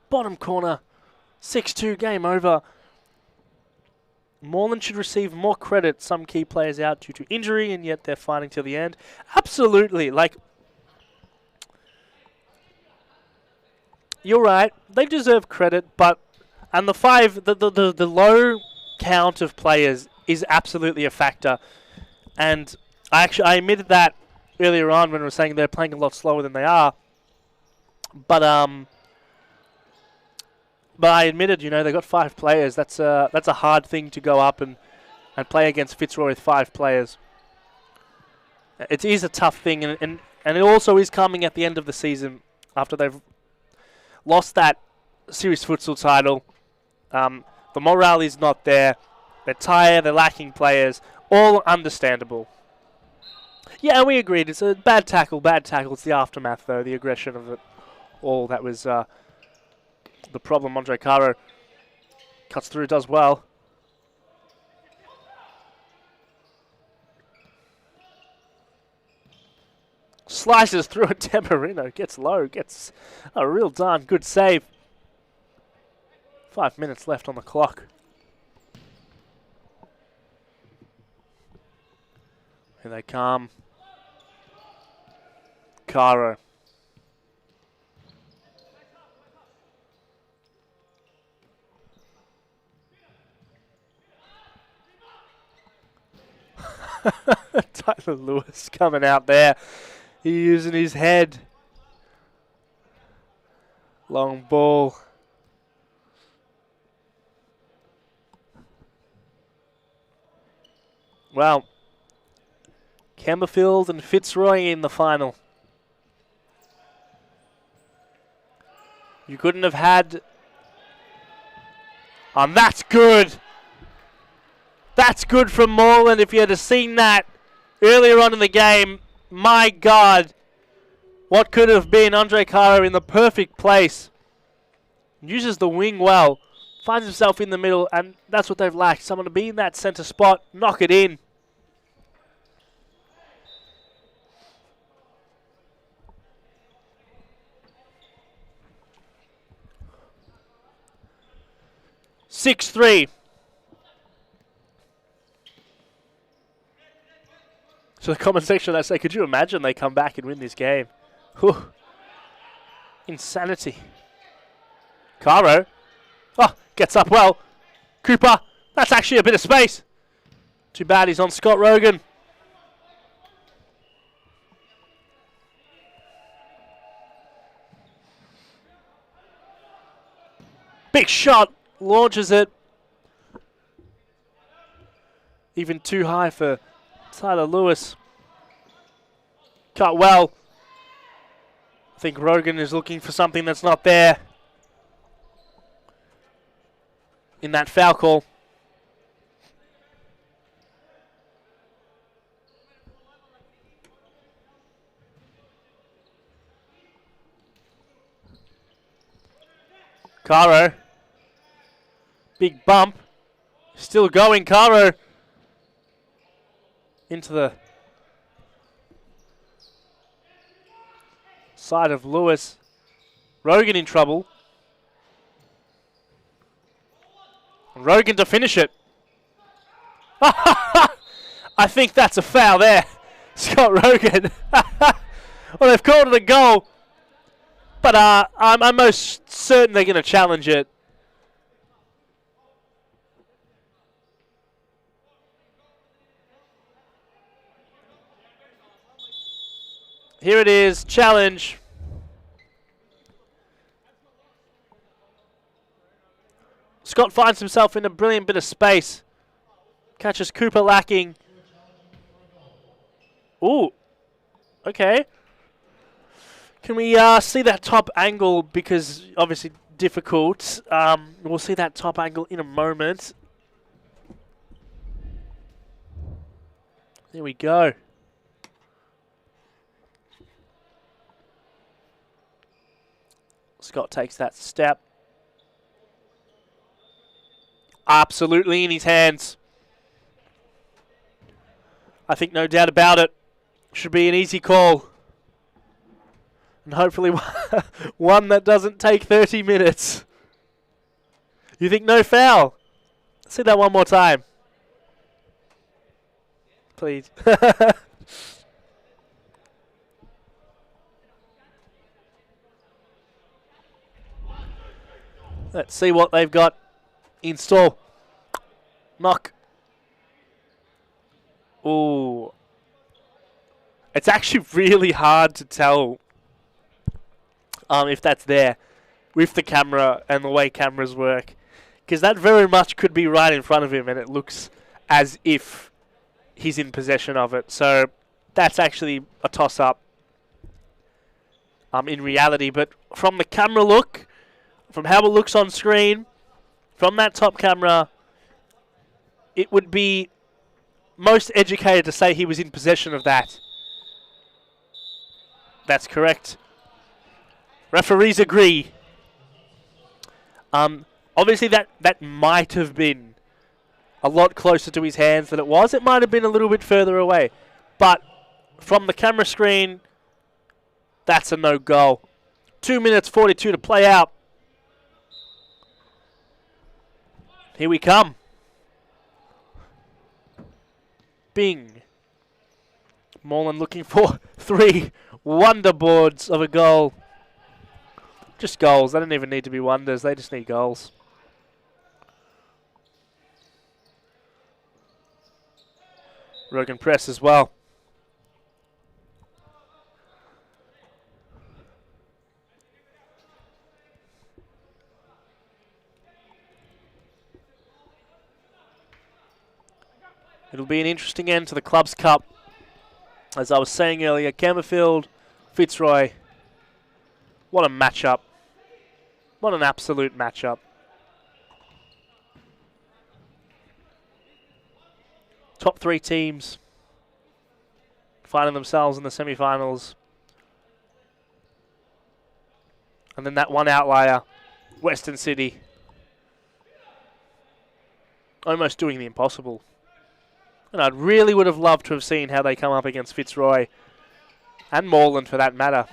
bottom corner. 6-2, game over. Moreland should receive more credit. Some key players out due to injury, and yet they're fighting till the end. Absolutely, like, you're right. They deserve credit, and the low count of players is absolutely a factor. And I admitted that earlier on when we were saying they're playing a lot slower than they are. But I admitted, they got 5 players. That's a hard thing to go up and play against Fitzroy with 5 players. It is a tough thing, and it also is coming at the end of the season after they've lost that series futsal title. The morale is not there. They're tired. They're lacking players. All understandable. Yeah, we agreed. It's a bad tackle. It's the aftermath, though, the aggression of it all. That was the problem. Andre Caro cuts through, does well. Slices through it. Demarino gets low, gets a real darn good save. 5 minutes left on the clock. Here they come. Caro. Tyler Lewis coming out there. He's using his head. Long ball. Well, Campbellfield and Fitzroy in the final. You couldn't have had... And that's good! That's good from Moreland. If you had seen that earlier on in the game, my God, what could have been Andre Caro in the perfect place. Uses the wing well, finds himself in the middle, and that's what they've lacked. Someone to be in that centre spot, knock it in. (6-3). So the comment section, I say, could you imagine they come back and win this game? Whew. Insanity. Caro. Oh, gets up well. Cooper. That's actually a bit of space. Too bad he's on Scott Rogan. Big shot. Launches it. Even too high for Tyler Lewis. Cut well. I think Rogan is looking for something that's not there in that foul call. Caro. Big bump. Still going, Caro. Into the side of Lewis. Rogan in trouble. Rogan to finish it. I think that's a foul there. Scott Rogan. Well, they've called it a goal. But I'm most certain they're going to challenge it. Here it is, challenge. Scott finds himself in a brilliant bit of space. Catches Cooper lacking. Ooh. Okay. Can we see that top angle? Because obviously difficult. We'll see that top angle in a moment. There we go. Scott takes that step. Absolutely in his hands. I think no doubt about it. Should be an easy call. And hopefully one that doesn't take 30 minutes. You think no foul? Let's see that one more time. Please. Let's see what they've got in store. Knock. Ooh. It's actually really hard to tell if that's there with the camera and the way cameras work. Because that very much could be right in front of him and it looks as if he's in possession of it. So that's actually a toss-up in reality. But from the camera look, from how it looks on screen, from that top camera, it would be most educated to say he was in possession of that. That's correct. Referees agree. Obviously that might have been a lot closer to his hands than it was. It might have been a little bit further away. But from the camera screen, that's a no goal. 2 minutes 42 to play out. Here we come. Bing. Moreland looking for 3 wonder boards of a goal. Just goals. They don't even need to be wonders. They just need goals. Rogan press as well. It'll be an interesting end to the Clubs Cup. As I was saying earlier, Campbellfield, Fitzroy. What a matchup. What an absolute matchup. Top 3 teams finding themselves in the semi-finals. And then that one outlier, Western City. Almost doing the impossible. And I really would have loved to have seen how they come up against Fitzroy and Moreland for that matter.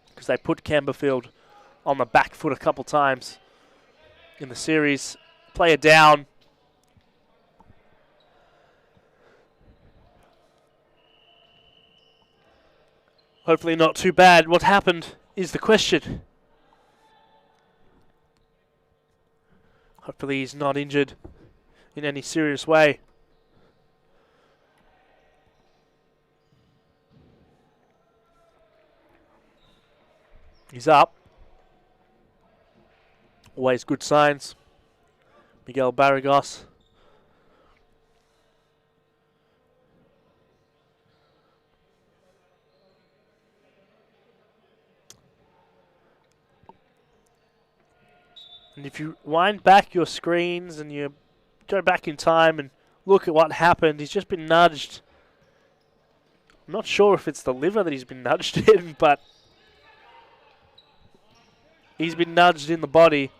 Because they put Campbellfield on the back foot a couple times in the series. Player down. Hopefully not too bad. What happened is the question. Hopefully he's not injured in any serious way. He's up. Always good signs. Miguel Barragos. And if you wind back your screens and you go back in time and look at what happened, he's just been nudged. I'm not sure if it's the liver that he's been nudged in, but he's been nudged in the body.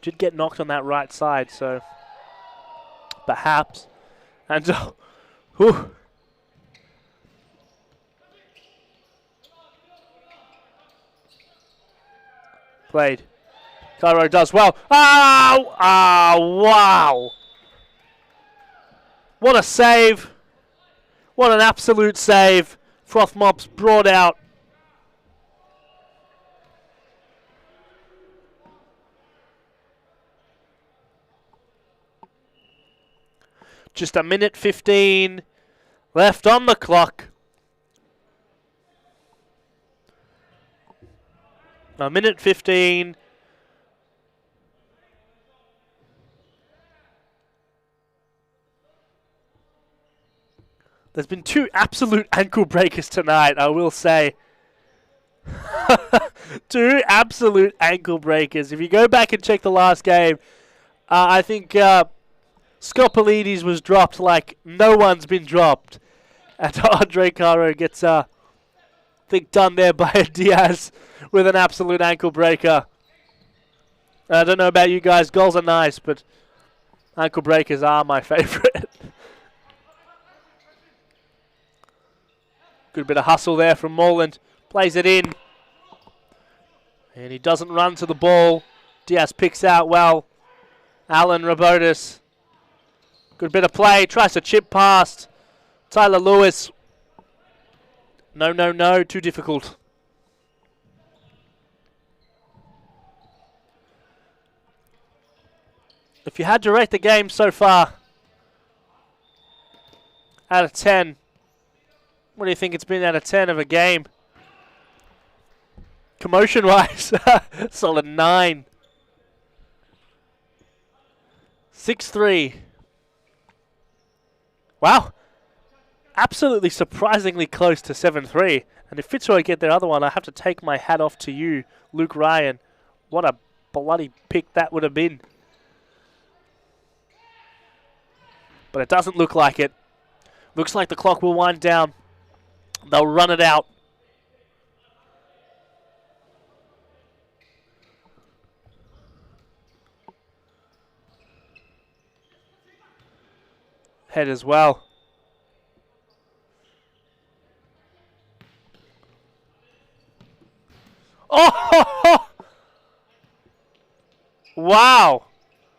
Did get knocked on that right side, so perhaps. And whew. Played. Cairo does well. Oh! Oh, wow. What a save. What an absolute save. Froth Mops brought out. Just a minute 15 left on the clock. A minute 15. There's been 2 absolute ankle breakers tonight, I will say. 2 absolute ankle breakers. If you go back and check the last game, I think Scopolides was dropped like no one's been dropped. And Andre Caro gets, I think, done there by Diaz with an absolute ankle breaker. I don't know about you guys. Goals are nice, but ankle breakers are my favorite. Good bit of hustle there from Moreland. Plays it in. And he doesn't run to the ball. Diaz picks out well. Alan Robotis. Good bit of play. Tries to chip past Tyler Lewis. No, no, no. Too difficult. If you had to rate the game so far out of 10, what do you think it's been out of 10 of a game? Commotion-wise, solid 9. 6-3. Wow. Absolutely surprisingly close to 7-3. And if Fitzroy get their other one, I have to take my hat off to you, Luke Ryan. What a bloody pick that would have been. But it doesn't look like it. Looks like the clock will wind down. They'll run it out. Head as well. Oh! Wow.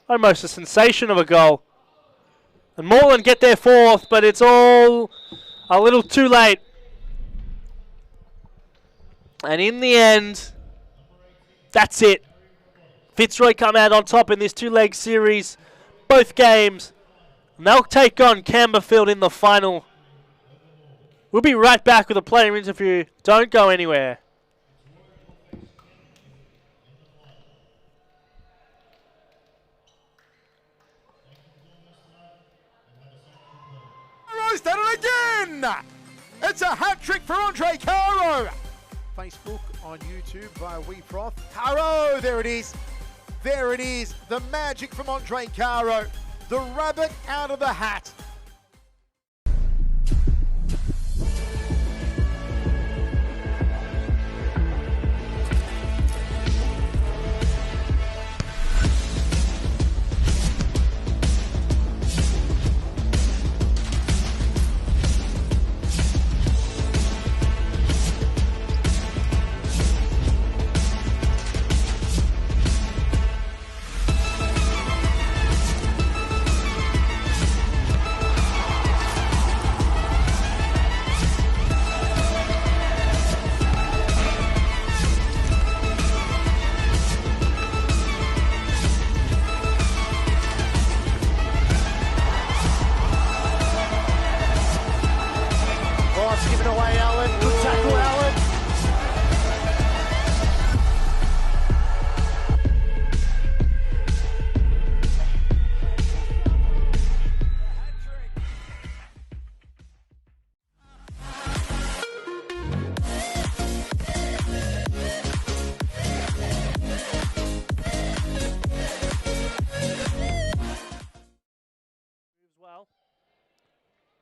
Almost a sensation of a goal. And Moreland get their 4th, but it's all a little too late. And in the end, that's it. Fitzroy come out on top in this 2-leg series, both games. And they'll take on Camberfield in the final. We'll be right back with a player interview. Don't go anywhere. Caro's done it again! It's a hat-trick for Andre Caro! Facebook, on YouTube via WeFroth. Caro, there it is. There it is. The magic from Andre Caro. The rabbit out of the hat.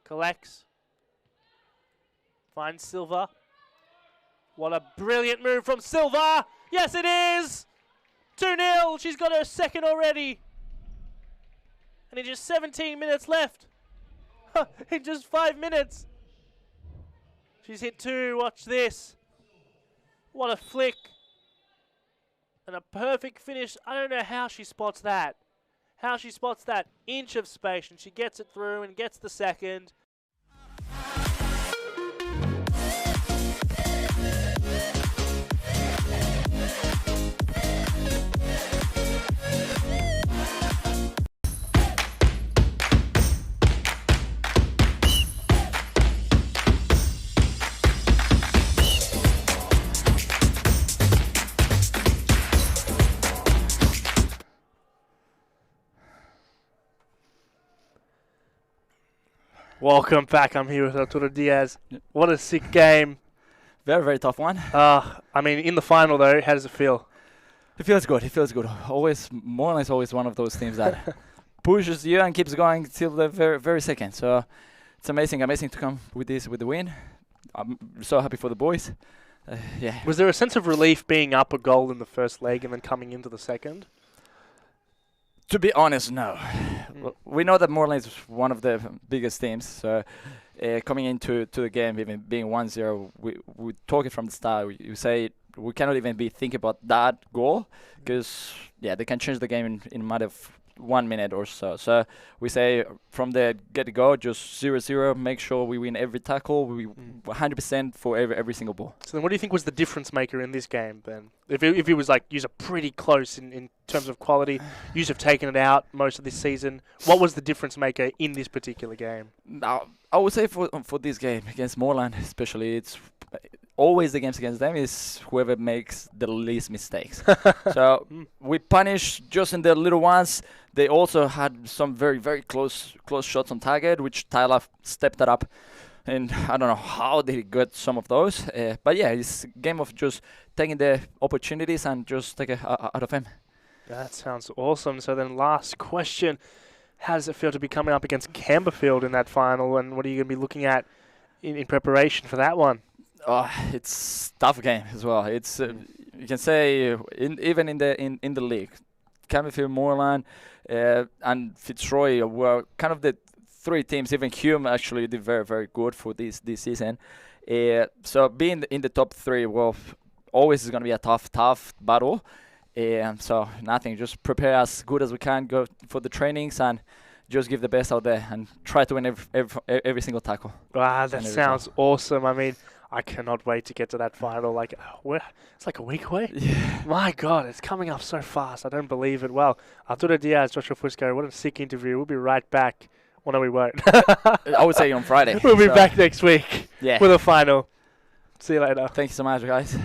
Collects. Finds Silva. What a brilliant move from Silva! Yes, it is! 2-0. She's got her second already. And in just 17 minutes left. In just 5 minutes. She's hit 2. Watch this. What a flick. And a perfect finish. I don't know how she spots that. How she spots that inch of space, and she gets it through and gets the second. Welcome back. I'm here with Arturo Diaz. What a sick game. Very, very tough one. I mean, in the final, though, how does it feel? It feels good. It feels good. Always, Moreland is always one of those teams that pushes you and keeps going till the very, very second. So it's amazing to come with this, with the win. I'm so happy for the boys. Yeah. Was there a sense of relief being up a goal in the first leg and then coming into the second? To be honest, no. We know that Moreland is one of the biggest teams. So coming into the game, even being 1-0, we talk it from the start. You say we cannot even be thinking about that goal because they can change the game in a matter of 1 minute or so. So we say from the get-go, just 0-0, make sure we win every tackle. We 100% for every single ball. So then what do you think was the difference maker in this game, Ben? If it was like, you're pretty close in terms of quality, you have taken it out most of this season. What was the difference maker in this particular game? Now, I would say for this game against Moreland, especially, it's always the games against them is whoever makes the least mistakes. So we punish just in the little ones. They also had some very, very close shots on target, which Tyler stepped that up. And I don't know how they got some of those. But yeah, it's a game of just taking the opportunities and just take it out of him. That sounds awesome. So then last question. How does it feel to be coming up against Camberfield in that final? And what are you going to be looking at in preparation for that one? It's a tough game as well. It's you can say even in the league, Camberfield, Moreland, and Fitzroy were kind of the three teams. Even Hume actually did very, very good for this season. So being in the top three, always is going to be a tough battle. So nothing, just prepare as good as we can, go for the trainings and just give the best out there and try to win every single tackle. Wow, that sounds awesome. I mean, I cannot wait to get to that final. It's like a week away. Yeah. My God, it's coming up so fast. I don't believe it. Well, Arturo Diaz, Joshua Fusco, what a sick interview. We'll be right back. Well, no, we won't. I would say on Friday. We'll be back next week with a final. See you later. Thank you so much, guys.